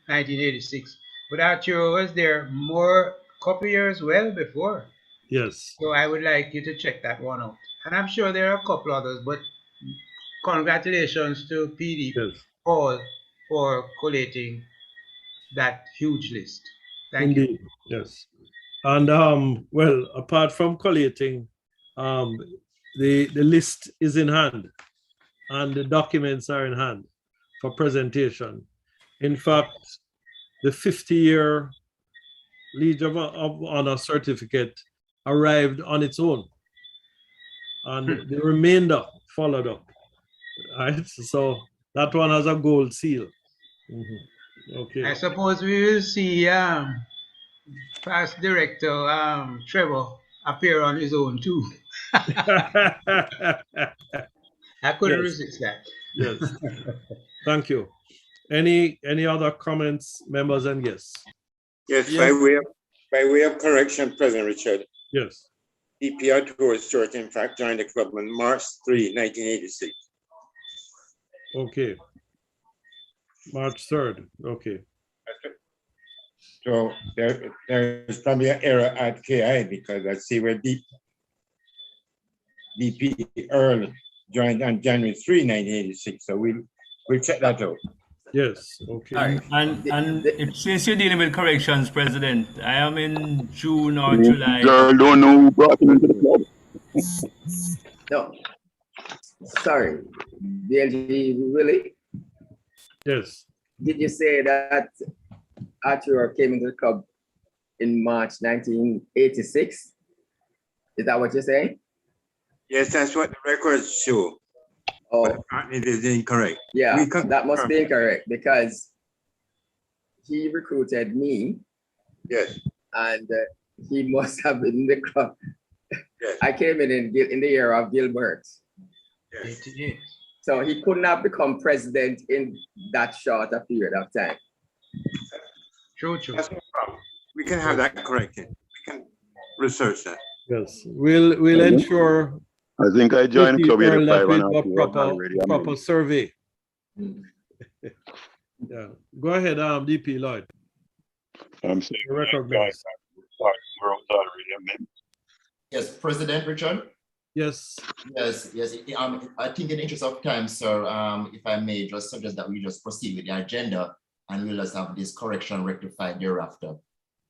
1986. But Arturo was there more couple of years well before. Yes. So I would like you to check that one out. And I'm sure there are a couple others, but congratulations to PD Paul for collating that huge list. Thank you. Indeed, yes. And well, apart from collating, the list is in hand and the documents are in hand for presentation. In fact, the 50-year Legion of Honor certificate arrived on its own, and the remainder followed up. Right, so that one has a gold seal. Okay. I suppose we will see past director Trevor appear on his own too. I couldn't resist that. Yes. Thank you. Any other comments, members and guests? Yes, Yes. by way of correction, President Richard. Yes. DP Arturo Stewart, in fact, joined the club on March 3, 1986. Okay. March 3rd. Okay. So there's probably an error at KI because I see where DP Earl joined on January 3, 1986. So we'll check that out. Yes. Okay. All right. And since you're dealing with corrections, President, I am in June or July. Girl, don't know who brought him into the club. No. Sorry. DLG, really? Yes. Did you say that Arturo came into the club in March 1986? Is that what you're saying? Yes, that's what the records show. Oh, but apparently it is incorrect. Yeah, that must be incorrect because he recruited me. Yes. And he must have been in the club. Yes. I came in the year of Gilbert. Yes. So he could not become president in that short a period of time. True. That's no problem. We can have that corrected. We can research that. Yes. We'll ensure. I think I joined Club 85 and proper survey. Yeah. Go ahead, DP Lloyd. I'm saying, You're recognized. we're already a member. Yes, President Richard? Yes. Yes, yes. I think in the interest of time, sir, if I may just suggest that we just proceed with the agenda and we'll just have this correction rectified thereafter.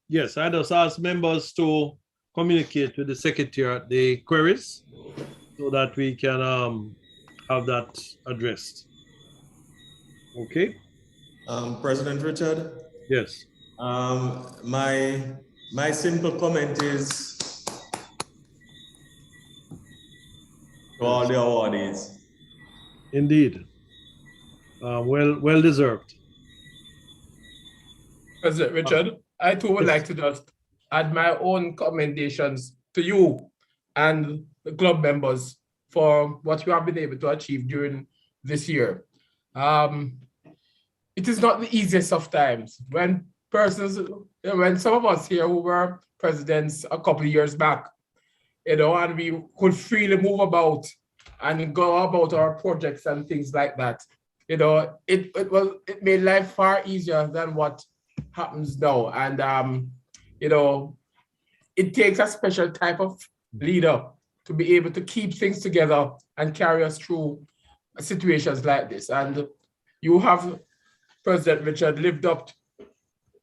Yes, I just ask members to communicate with the secretariat the queries so that we can have that addressed. Okay. President Richard? Yes. My simple comment is to all the awardees. Indeed. Well deserved. President Richard, I too would like to just add my own commendations to you and the club members for what you have been able to achieve during this year. It is not the easiest of times when some of us here who were presidents a couple of years back, and we could freely move about and go about our projects and things like that. It made life far easier than what happens now. And it takes a special type of leader to be able to keep things together and carry us through situations like this. And you have, President Richard, lived up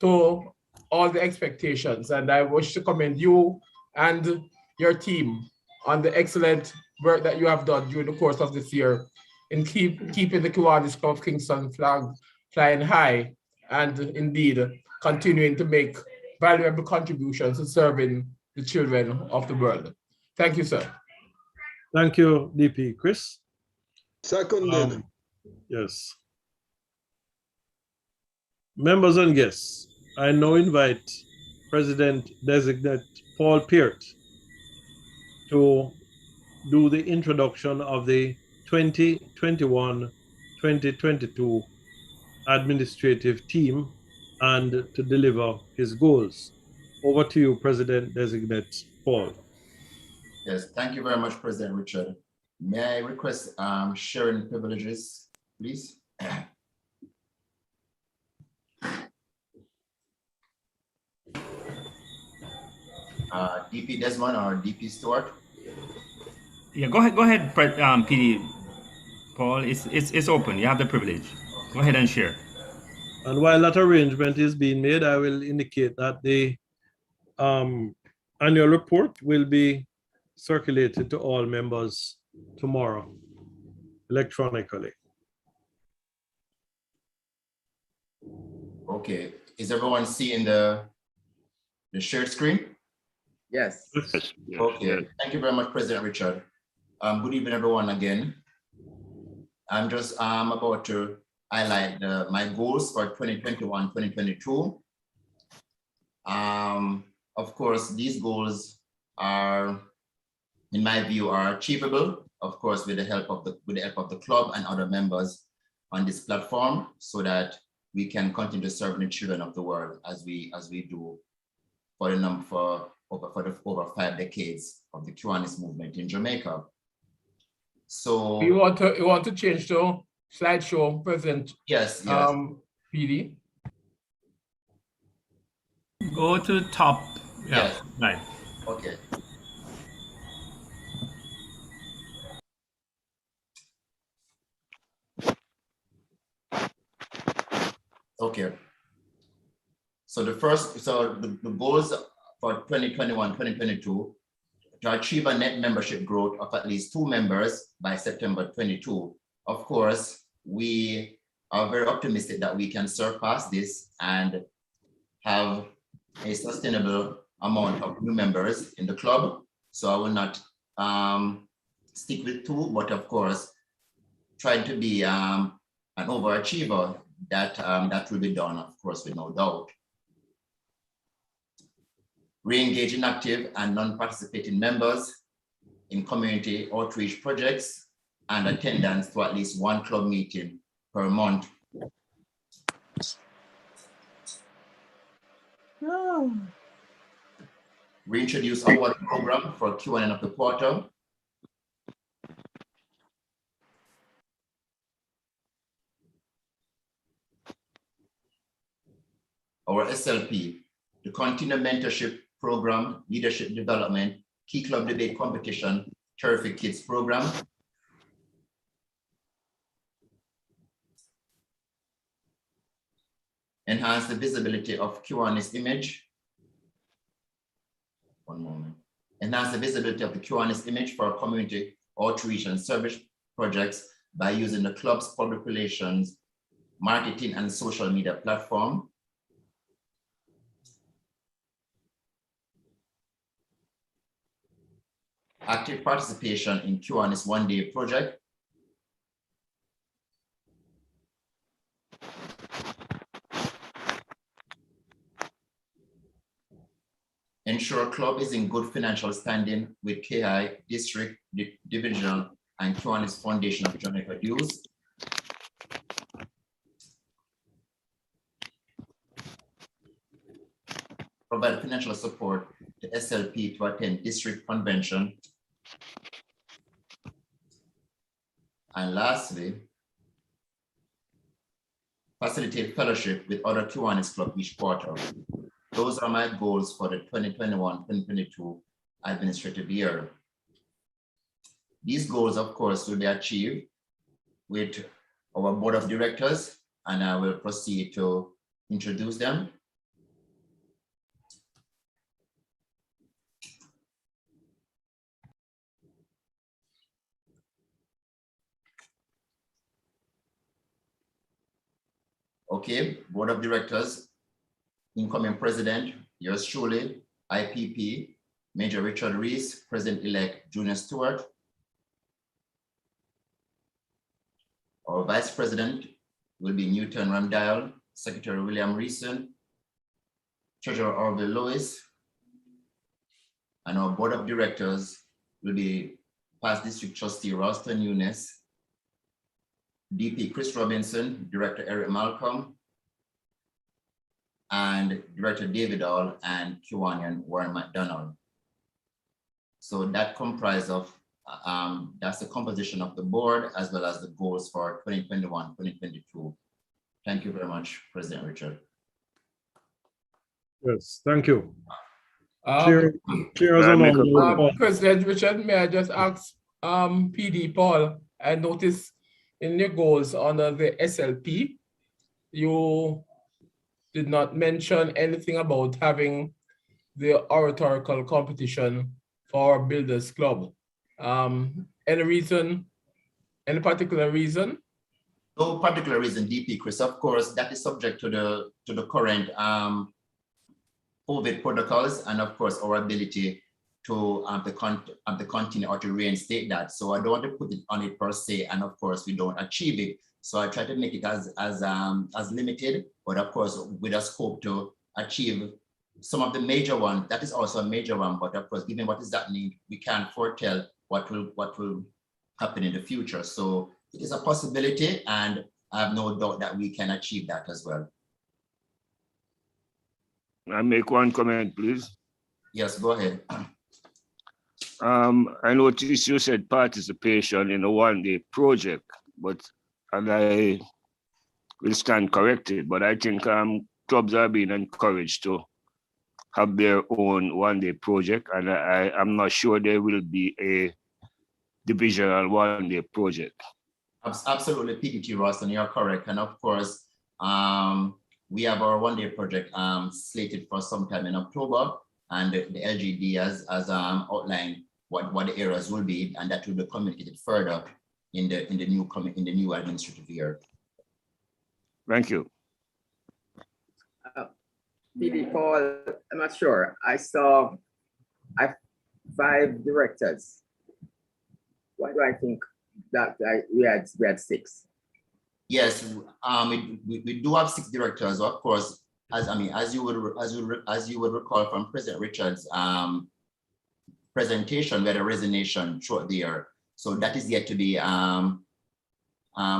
to all the expectations. And I wish to commend you and your team on the excellent work that you have done during the course of this year in keeping the Kiwanis Club of Kingston flag flying high and indeed continuing to make valuable contributions to serving the children of the world. Thank you, sir. Thank you, DP. Chris? Seconded. Yes. Members and guests, I now invite President-designate Paul Peart to do the introduction of the 2021-2022 administrative team and to deliver his goals. Over to you, President-designate Paul. Yes, thank you very much, President Richard. May I request sharing privileges, please? DP Desmond or DP Stewart? Yeah, go ahead, PD Paul. It's open. You have the privilege. Go ahead and share. And while that arrangement is being made, I will indicate that the annual report will be circulated to all members tomorrow electronically. Okay, is everyone seeing the shared screen? Yes. Okay, thank you very much, President Richard. Good evening, everyone, again. I'm just about to highlight my goals for 2021-2022. Of course, these goals are, in my view, are achievable, of course, with the help of the club and other members on this platform, so that we can continue to serve the children of the world as we do for over 5 decades of the Kiwanis movement in Jamaica. So you want to change to slideshow, President? Yes. PD. Go to top. Yeah. Yes. Right. Okay. Okay. So the goals for 2021-2022 to achieve a net membership growth of at least 2 members by September 22. Of course, we are very optimistic that we can surpass this and have a sustainable amount of new members in the club. So I will not stick with 2, but of course, try to be an overachiever. That will be done, of course, with no doubt. Re-engaging active and non-participating members in community outreach projects and attendance to at least 1 club meeting per month. Reintroduce our program for Q&A of the quarter. Our SLP, to continue mentorship program, leadership development, key club debate competition, terrific kids program. Enhance the visibility of Kiwanis image. One moment. Enhance the visibility of the Kiwanis image for community outreach and service projects by using the club's public relations, marketing and social media platform. Active participation in Kiwanis one-day project. Ensure club is in good financial standing with KI, district, divisional, and Kiwanis Foundation of Jamaica dues. Provide financial support to SLP to attend district convention. And lastly, facilitate fellowship with other Kiwanis club each quarter. Those are my goals for the 2021-2022 administrative year. These goals, of course, will be achieved with our board of directors, and I will proceed to introduce them. Okay, board of directors, incoming president, yours truly, IPP, Major Richard Reese, President-elect Junior Stewart. Our vice president will be Newton Ramdial, Secretary William Reeson, Treasurer Orville Lewis, and our board of directors will be past district trustee Ralston Younes, DP Chris Robinson, Director Eric Malcolm, and Director David All and Kiwanian Warren McDonald. So that comprises of, that's the composition of the board as well as the goals for 2021-2022. Thank you very much, President Richard. Yes, thank you. President Richard, may I just ask PD Paul, I noticed in your goals under the SLP, you did not mention anything about having the oratorical competition for Builders Club. Any reason, any particular reason? No particular reason, DP Chris. Of course, that is subject to the current COVID protocols, and of course our ability to continue or to reinstate that. So I don't want to put it on it per se, and of course we don't achieve it. So I try to make it as limited, but of course with a scope to achieve some of the major ones. That is also a major one, but of course, given what is happening, we can't foretell what will happen in the future. So it is a possibility, and I have no doubt that we can achieve that as well. I make one comment, please. Yes, go ahead. I noticed you said participation in a one-day project, but and I will stand corrected, but I think clubs are being encouraged to have their own one-day project, and I'm not sure there will be a divisional one-day project. Absolutely, PDT Ralston, you're correct. And of course, we have our one-day project slated for sometime in October, and the LGD has outlined what the areas will be, and that will be communicated further in the new administrative year. Thank you. PD Paul, I'm not sure. I saw 5 directors. Why do I think that we had 6? Yes, we do have 6 directors. Of course, as you would recall from President Richard's presentation, we had a resignation throughout the year. So that is yet to be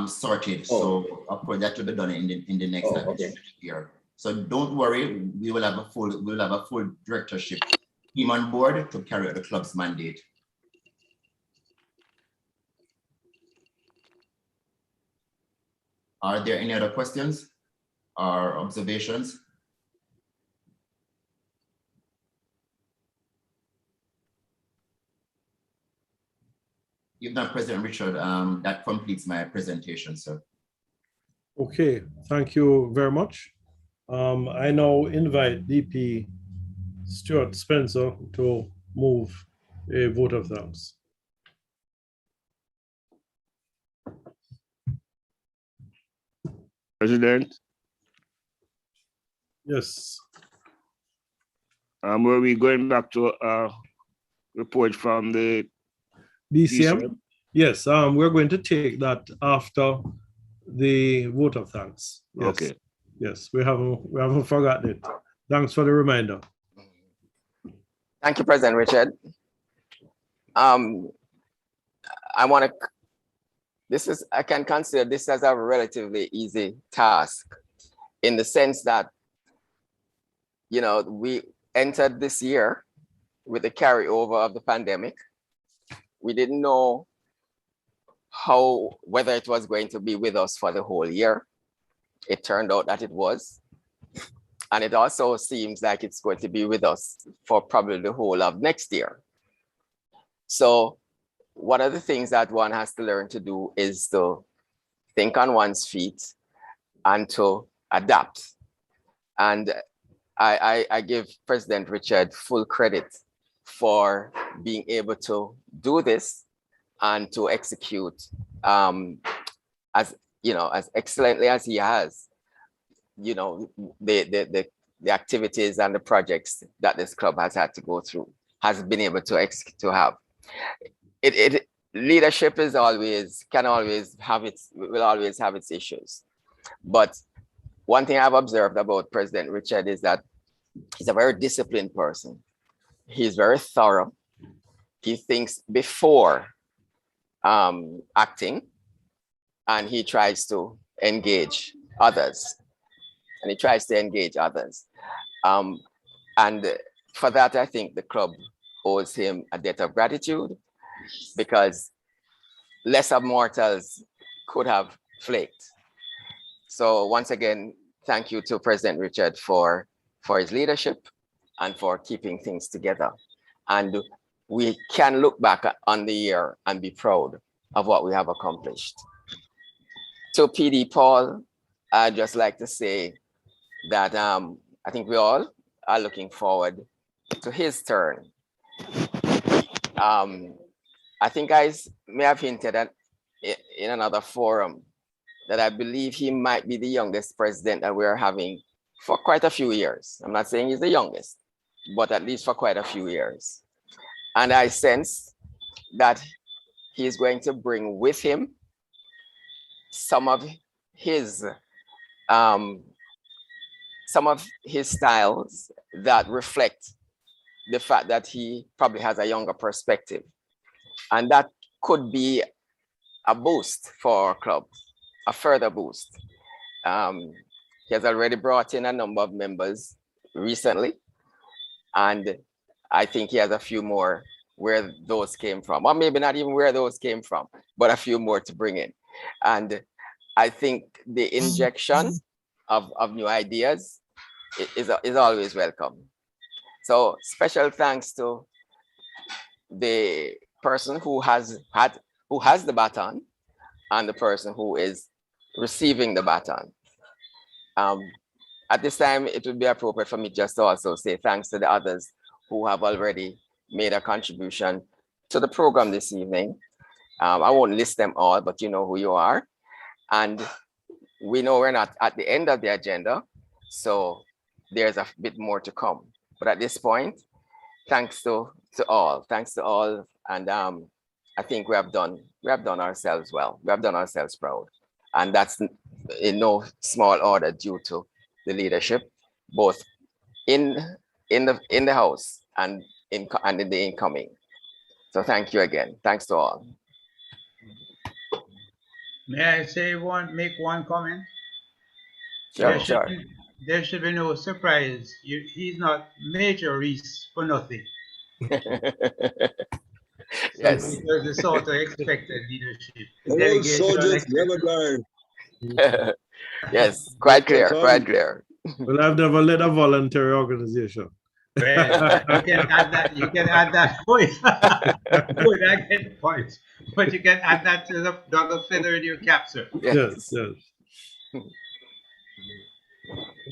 sorted. Oh. So of course that will be done in the next year. So don't worry, we will have a full directorship team on board to carry out the club's mandate. Are there any other questions or observations? If not, President Richard, that completes my presentation, sir. Okay, thank you very much. I now invite DP Stuart Spencer to move a vote of thanks. President, Yes. were we going back to a report from the DCM? Yes, we're going to take that after the vote of thanks. Yes. Okay. Yes, we haven't forgotten it. Thanks for the reminder. Thank you, President Richard. I can consider this as a relatively easy task in the sense that, you know, we entered this year with the carryover of the pandemic. We didn't know whether it was going to be with us for the whole year. It turned out that it was. And it also seems like it's going to be with us for probably the whole of next year. So one of the things that one has to learn to do is to think on one's feet and to adapt. And I give President Richard full credit for being able to do this and to execute as excellently as he has, you know, the activities and the projects that this club has had to go through, has been able to have. Leadership will always have its issues. But one thing I've observed about President Richard is that he's a very disciplined person. He's very thorough. He thinks before acting, and he tries to engage others. And for that, I think the club owes him a debt of gratitude, because lesser mortals could have flaked. So once again, thank you to President Richard for his leadership and for keeping things together. And we can look back on the year and be proud of what we have accomplished. To PD Paul, I'd just like to say that I think we all are looking forward to his turn. I think I may have hinted at in another forum that I believe he might be the youngest president that we're having for quite a few years. I'm not saying he's the youngest, but at least for quite a few years. And I sense that he's going to bring with him some of his styles that reflect the fact that he probably has a younger perspective. And that could be a boost for our club, a further boost. He has already brought in a number of members recently, and I think he has a few more where those came from, or maybe not even where those came from, but a few more to bring in. And I think the injection of new ideas is always welcome. So special thanks to the person who has the baton and the person who is receiving the baton. At this time, it would be appropriate for me just to also say thanks to the others who have already made a contribution to the program this evening. I won't list them all, but you know who you are. And we know we're not at the end of the agenda, so there's a bit more to come. But at this point, thanks to all, and I think we have done ourselves well. We have done ourselves proud, and that's in no small order due to the leadership, both in the house and in the incoming. So thank you again. Thanks to all. May I make one comment? Sure. There should be no surprise. He's not Major Reese for nothing. Yes. There's the sort of expected leadership. Old soldiers never die. Yes, quite clear. Well, I've never led a voluntary organization. Well, you can add that. You can add that point. Good, I get points. But you can add that to the double feather in your cap, sir. Yes, yes.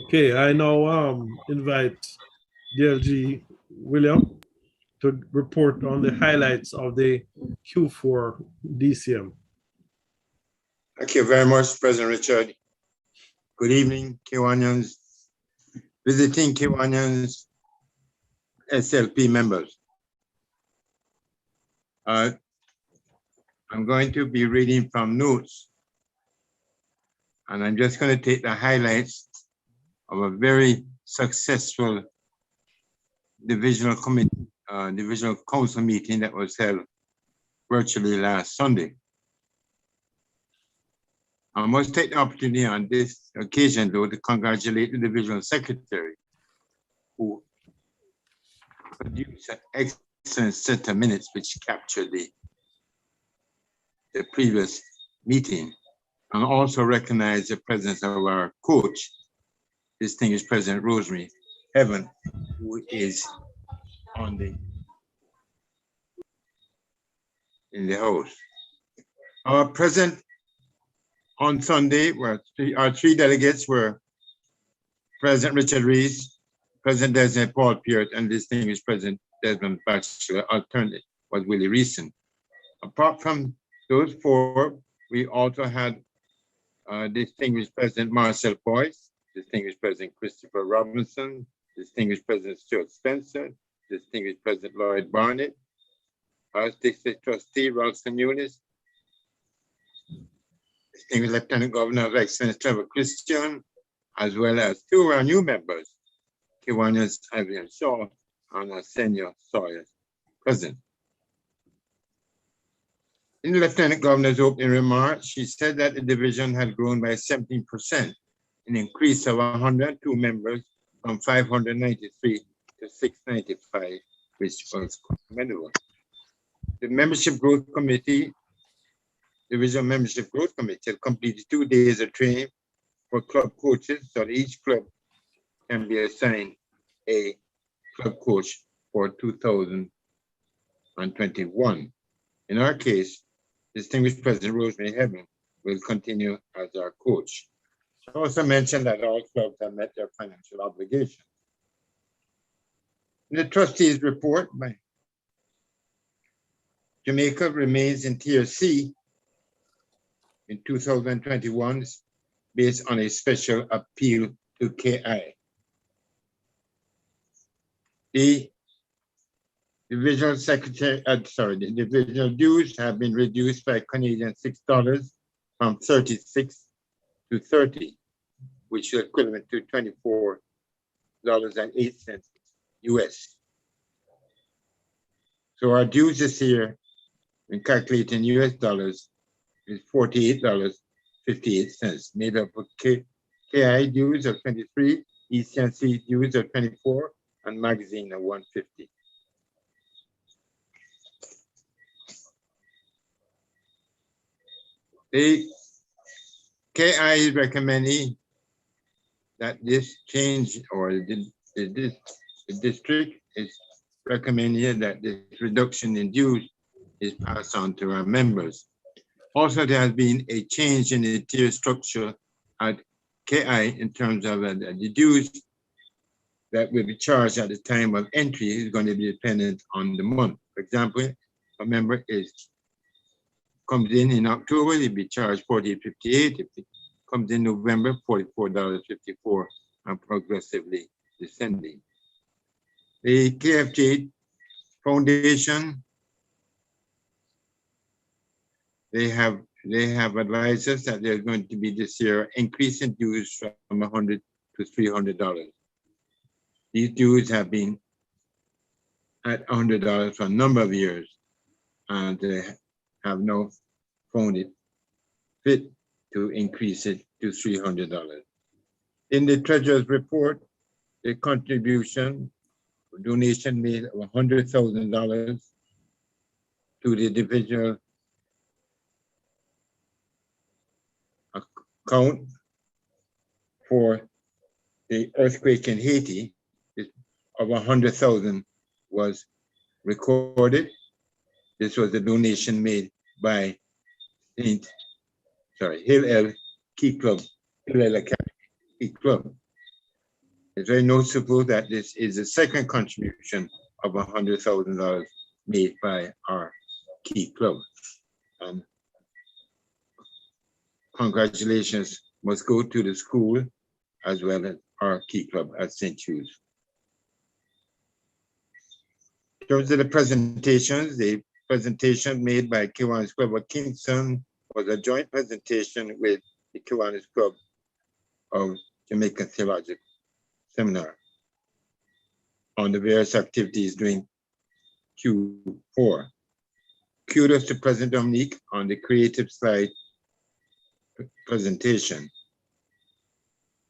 Okay, I now invite DLG William to report on the highlights of the Q4 DCM. Thank you very much, President Richard. Good evening, Kiwanians, visiting Kiwanians, SLP members. I'm going to be reading from notes, and I'm just going to take the highlights of a very successful divisional committee, divisional council meeting that was held virtually last Sunday. I must take the opportunity on this occasion, though, to congratulate the divisional secretary who produced an excellent set of minutes which captured the previous meeting, and also recognize the presence of our coach, distinguished President Rosemary Heaven, who is in the house. Our present on Sunday were our three delegates were President Richard Rees, President Desmond Paul Peart, and distinguished President Desmond Batchelor. Alternate was Willie Reeson. Apart from those four, we also had distinguished President Marcel Boyce, distinguished President Christopher Robinson, distinguished President Stuart Spencer, distinguished President Lloyd Barnett, our district trustee Ralston Eunice, distinguished Lieutenant Governor of Excellence Trevor Christian, as well as two of our new members, Kiwanians Ivan Shaw and Arsenio Sawyer, present. In the Lieutenant Governor's opening remarks, she said that the division had grown by 17%, an increase of 102 members from 593 to 695, which was commendable. The Membership Growth Committee, Division Membership Growth Committee, had completed 2 days of training for club coaches, so that each club can be assigned a club coach for 2021. In our case, distinguished President Rosemary Heaven will continue as our coach. I also mentioned that all clubs have met their financial obligations. In the trustees' report, Jamaica remains in Tier C in 2021 based on a special appeal to KI. The divisional the divisional dues have been reduced by Canadian $6 from 36 to 30, which is equivalent to $24.08 US. So our dues this year, when calculating US dollars, is $48.58, made up of KI dues of 23, ECNC dues of 24, and magazine of 150. The KI is recommending that this change, or the district is recommending that this reduction in dues is passed on to our members. Also, there has been a change in the tier structure at KI in terms of the dues that will be charged at the time of entry is going to be dependent on the month. For example, a member comes in October, he'll be charged $48.58. If it comes in November, $44.54, and progressively descending. The KFJ Foundation, they have advised us that there's going to be this year increase in dues from $100 to $300. These dues have been at $100 for a number of years, and they have now found it fit to increase it to $300. In the treasurer's report, the donation made of $100,000 to the divisional account for the earthquake in Haiti. of 100,000 was recorded. This was a donation made by Hill L Key Club, Hill L Academy Key Club. It's very noticeable that this is the second contribution of $100,000 made by our Key Club. And congratulations must go to the school as well as our Key Club at St. Jude's. In terms of the presentations, the presentation made by Kiwanis Club of Kingston was a joint presentation with the Kiwanis Club of Jamaican Theological Seminar on the various activities during Q4. Kudos to President Dominique on the creative slide presentation,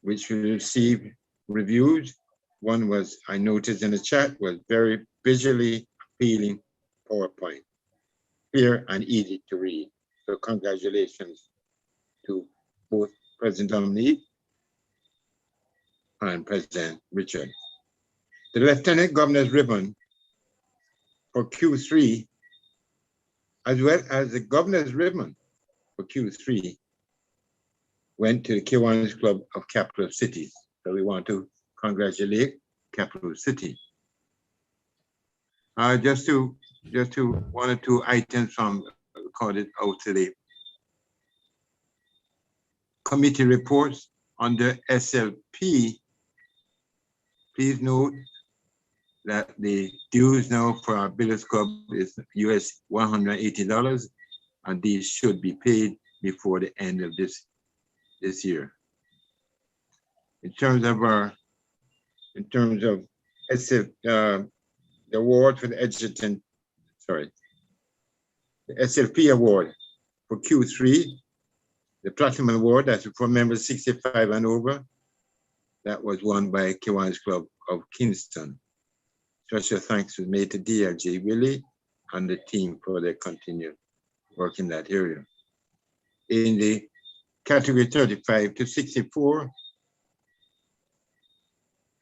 which we received reviews. One was, I noticed in the chat, was very visually appealing PowerPoint, clear and easy to read. So congratulations to both President Dominique and President Richard. The Lieutenant Governor's ribbon for Q3, as well as the Governor's ribbon for Q3, went to the Kiwanis Club of Capital Cities. So we want to congratulate Capital City. Just to one or two items from recorded out today. Committee reports under SLP. Please note that the dues now for our Billiards Club is US $180, and these should be paid before the end of this year. In terms of SF, the award for the Edgerton, the SLP award for Q3, the Platinum Award, that's for members 65 and over, that was won by Kiwanis Club of Kingston. Special thanks was made to DLJ Willie and the team for their continued work in that area. In the category 35 to 64,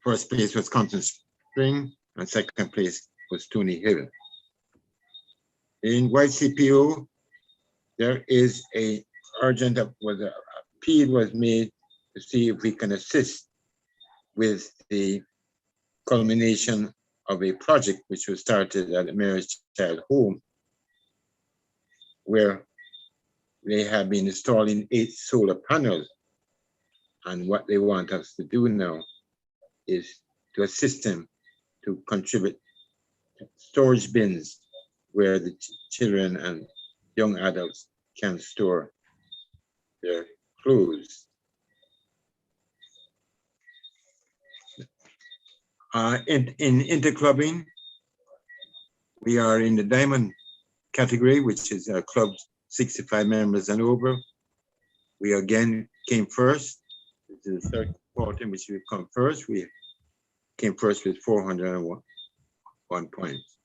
first place was Compton Spring, and second place was Stony Hill. In YCPO, there is a urgent appeal was made to see if we can assist with the culmination of a project which was started at the Mary's Child Home, where they have been installing 8 solar panels. And what they want us to do now is to assist them to contribute storage bins where the children and young adults can store their clothes. In interclubbing, we are in the diamond category, which is our club's 65 members and over. We again came first. This is the third quarter in which we've come first. We came first with 401 points.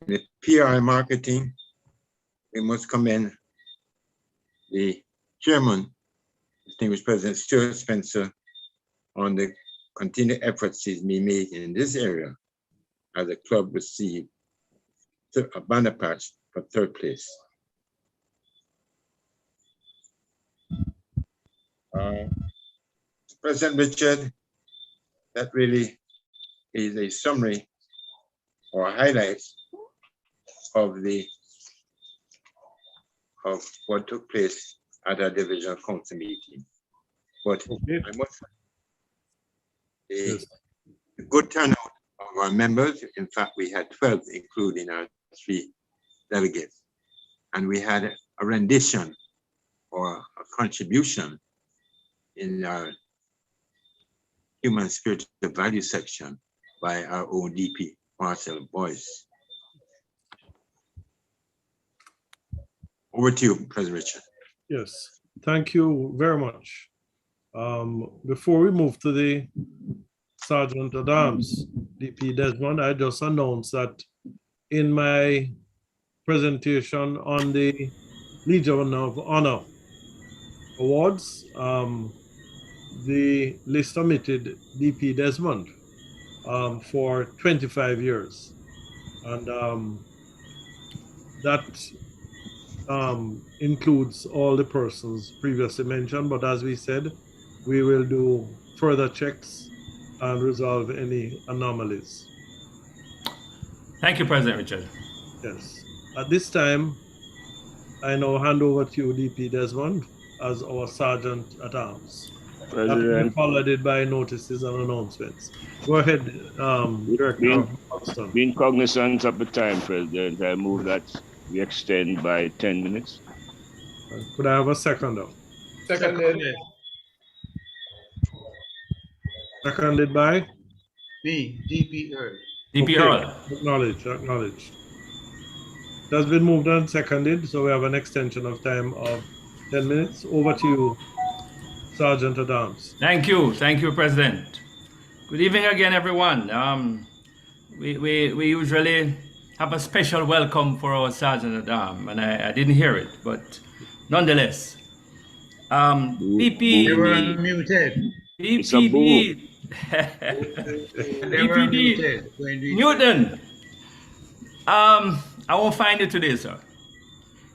In the PR marketing, we must commend the chairman, distinguished President Stuart Spencer, on the continued efforts he's been made in this area as the club received a banner patch for 3rd place. President Richard, that really is a summary or highlights of what took place at our divisional council meeting. But I must say, a good turnout of our members. In fact, we had 12, including our 3 delegates. And we had a rendition or a contribution in our human spiritual value section by our own DP, Marcel Boyce. Over to you, President Richard. Yes, thank you very much. Before we move to the Sergeant at Arms, DP Desmond, I just announced that in my presentation on the Legion of Honor Awards, the list omitted DP Desmond. for 25 years. And that includes all the persons previously mentioned, but as we said, we will do further checks and resolve any anomalies. Thank you, President Richard. Yes. At this time, I now hand over to you, DP Desmond, as our Sergeant at Arms. That will be followed by notices and announcements. Go ahead, Director Buxton. Being cognizant of the time, President, I move that we extend by 10 minutes. Could I have a seconder? Seconded. Seconded by? Me, DP Earl. DP Earl. Acknowledged. It has been moved and seconded, so we have an extension of time of 10 minutes. Over to you, Sergeant at Arms. Thank you, President. Good evening again, everyone. We usually have a special welcome for our Sergeant at Arms, and I didn't hear it, but nonetheless, They were muted. PPD, They were muted. Newton. I won't find you today, sir.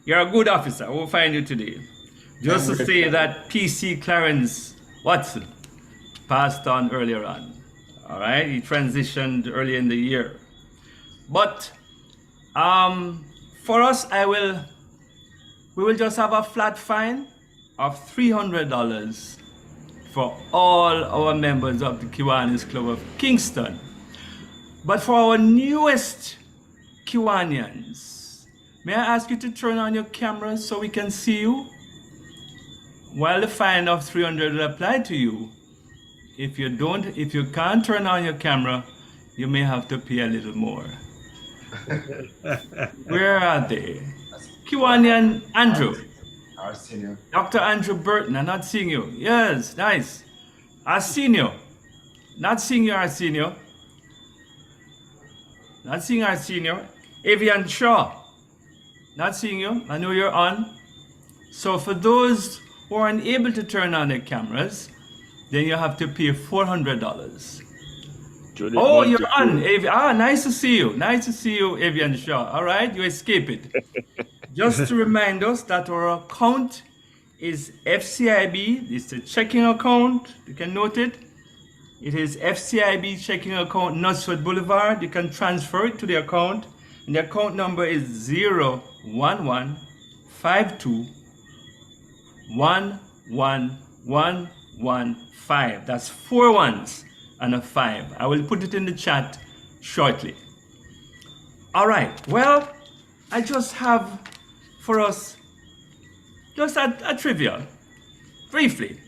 You're a good officer. I won't find you today. Just to say that PC Clarence Watson passed on earlier on. All right, he transitioned early in the year. But for us, we will just have a flat fine of $300 for all our members of the Kiwanis Club of Kingston. But for our newest Kiwanians, may I ask you to turn on your cameras so we can see you? While the fine of $300 will apply to you, if you can't turn on your camera, you may have to pay a little more. Where are they? Kiwanian Andrew. Our senior. Dr. Andrew Burton, I'm not seeing you. Yes, nice. Arsenio. Not seeing you, Arsenio. Not seeing Arsenio. Avian Shaw. Not seeing you. I know you're on. So for those who are unable to turn on their cameras, then you have to pay $400. Oh, you're on. Nice to see you. Nice to see you, Avian Shaw. All right, you escape it. Just to remind us that our account is FCIB. It's a checking account. You can note it. It is FCIB checking account, Nutsford Boulevard. You can transfer it to the account. And the account number is 01152111115. That's 4 ones and a 5. I will put it in the chat shortly. All right. Well, I just have for us just a trivia, briefly.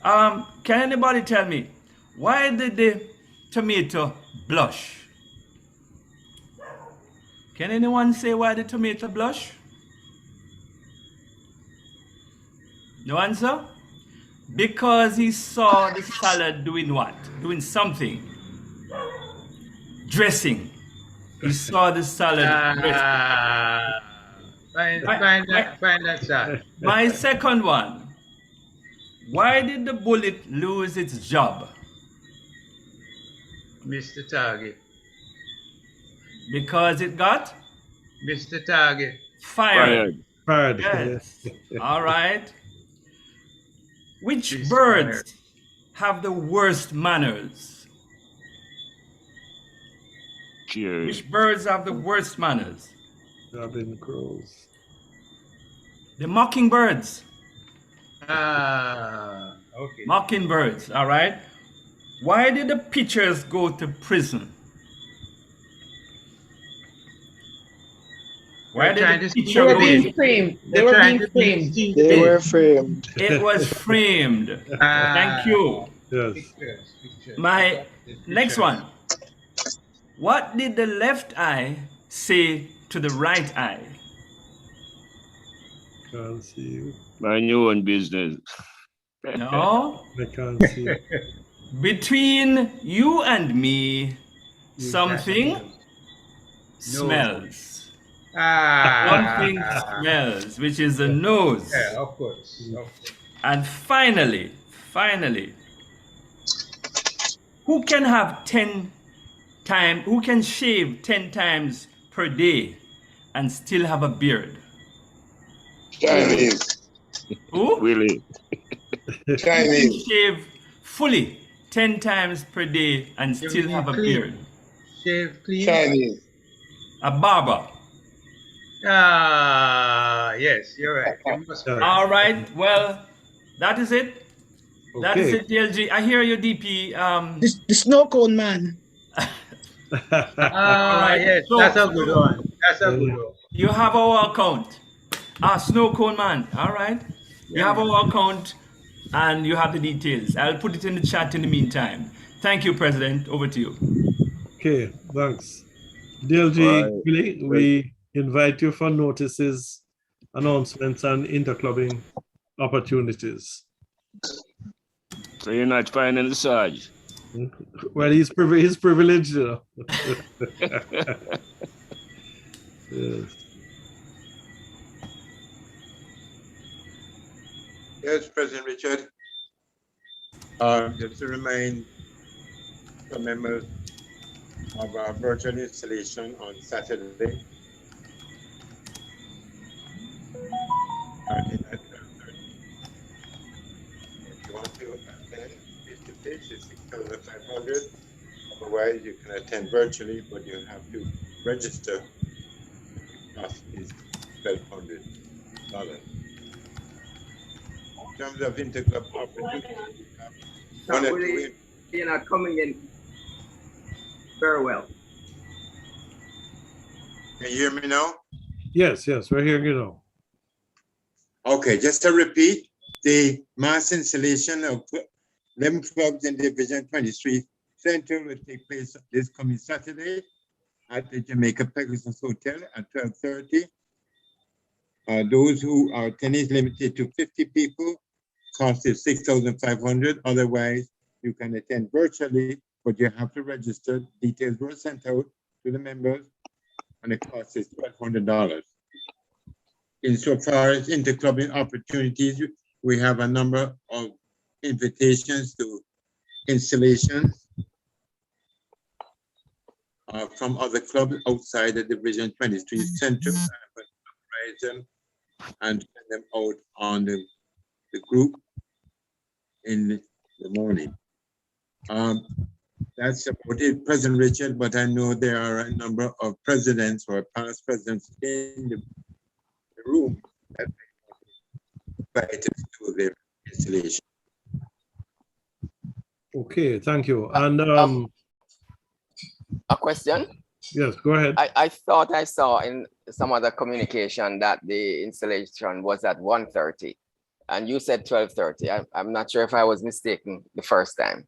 Can anybody tell me, why did the tomato blush? Can anyone say why the tomato blush? No answer? Because he saw the salad doing what? Doing something. Dressing. He saw the salad dressing. Find that shot. My second one. Why did the bullet lose its job? Missed the target. Because it got? Missed the target. Fired. Yes. All right. Which birds have the worst manners? Cheers. Which birds have the worst manners? Robin crows. The mockingbirds. Okay. Mockingbirds, all right. Why did the pitchers go to prison? Why did the pitcher They were go being in? framed. They were being framed. They were framed. It was framed. Thank you. Yes. My next one. What did the left eye say to the right eye? Can't see you. Mind your own business. No. I can't see. Between you and me, something smells. Something smells, which is the nose. Yeah, of course. And finally, who can have 10 who can shave 10 times per day and still have a beard? Chinese. Who? Willie. Who can Chinese. shave fully 10 times per day and You still have mean a clean? beard? Shave clean? Chinese. A barber. Ah, yes, you're right. You must be right. All right. Well, that is it. That is Okay. it, DLG. I hear you, DP. The snow cone man. All right. Yes, So, that's a good one. That's a good one. you have our account. Snow Cone Man. All right. You have our account and you have the details. I'll put it in the chat in the meantime. Thank you, President. Over to you. Okay, thanks. DLG, Willie, we invite you for notices, announcements, and interclubbing opportunities. So you're not finding the Sarge? Well, he's privileged, you know. Yes. Yes, President Richard. Just to remind the members of our virtual installation on Saturday. Starting at 12:30. If you want to attend face-to-face, it's 6,500. Otherwise, you can attend virtually, but you have to register. The cost is $1,200. In terms of interclub opportunities, You're not coming in very well. Can you hear me now? Yes, we're hearing you now. Okay, just to repeat, the mass installation of 11 clubs in Division 23 Center will take place this coming Saturday at the Jamaica Pegasus Hotel at 12:30. Those who are attending is limited to 50 people. Cost is 6,500. Otherwise, you can attend virtually, but you have to register. Details were sent out to the members, and the cost is $1,200. Insofar as interclubbing opportunities, we have a number of invitations to installations from other clubs outside the Division 23 Center. I'm going to summarize them and send them out on the group in the morning. That's about it, President Richard, but I know there are a number of presidents or past presidents in the room that invited to their installation. Okay, thank you. And a question? Yes, go ahead. I thought I saw in some other communication that the installation was at 1:30 and you said 12:30. I'm not sure if I was mistaken the first time.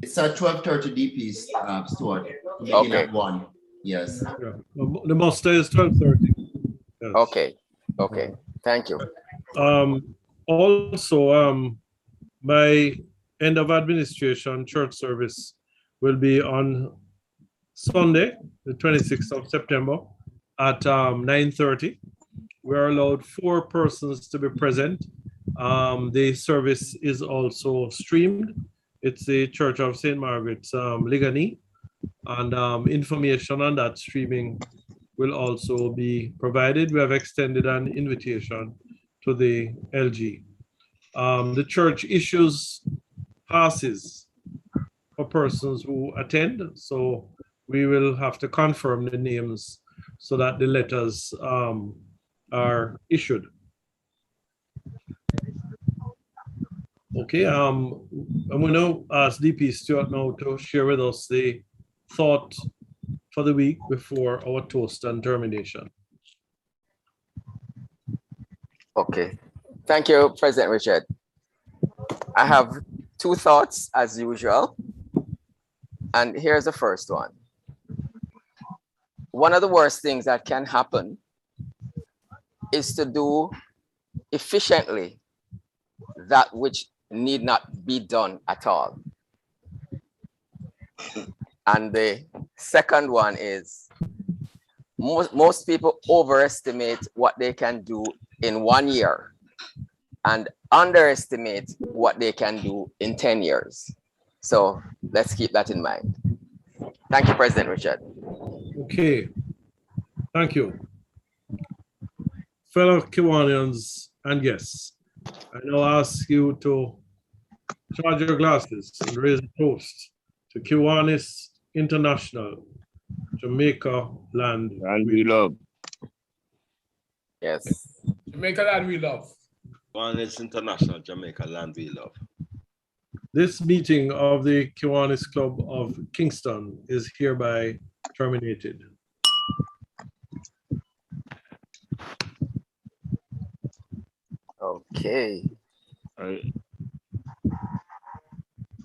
It's at 12:30 DP's store. Begin at 1. Yes. Yeah. The muster is 12:30. Yes. Okay. Thank you. Also, my end of administration church service will be on Sunday, the 26th of September at 9:30. We're allowed 4 persons to be present. The service is also streamed. It's the Church of St. Margaret's Ligani, and information on that streaming will also be provided. We have extended an invitation to the LG. The church issues passes for persons who attend, so we will have to confirm the names so that the letters are issued. Okay, I'm going to ask DP Stewart now to share with us the thought for the week before our toast and termination. Okay, thank you, President Richard. I have 2 thoughts as usual, and here's the first one. One of the worst things that can happen is to do efficiently that which need not be done at all. And the second one is most people overestimate what they can do in 1 year and underestimate what they can do in 10 years. So let's keep that in mind. Thank you, President Richard. Okay, thank you. Fellow Kiwanians and guests, I now ask you to charge your glasses and raise a toast to Kiwanis International, Jamaica land. And we love. Yes. Jamaica land we love. Kiwanis International, Jamaica land we love. This meeting of the Kiwanis Club of Kingston is hereby terminated. Okay. All right.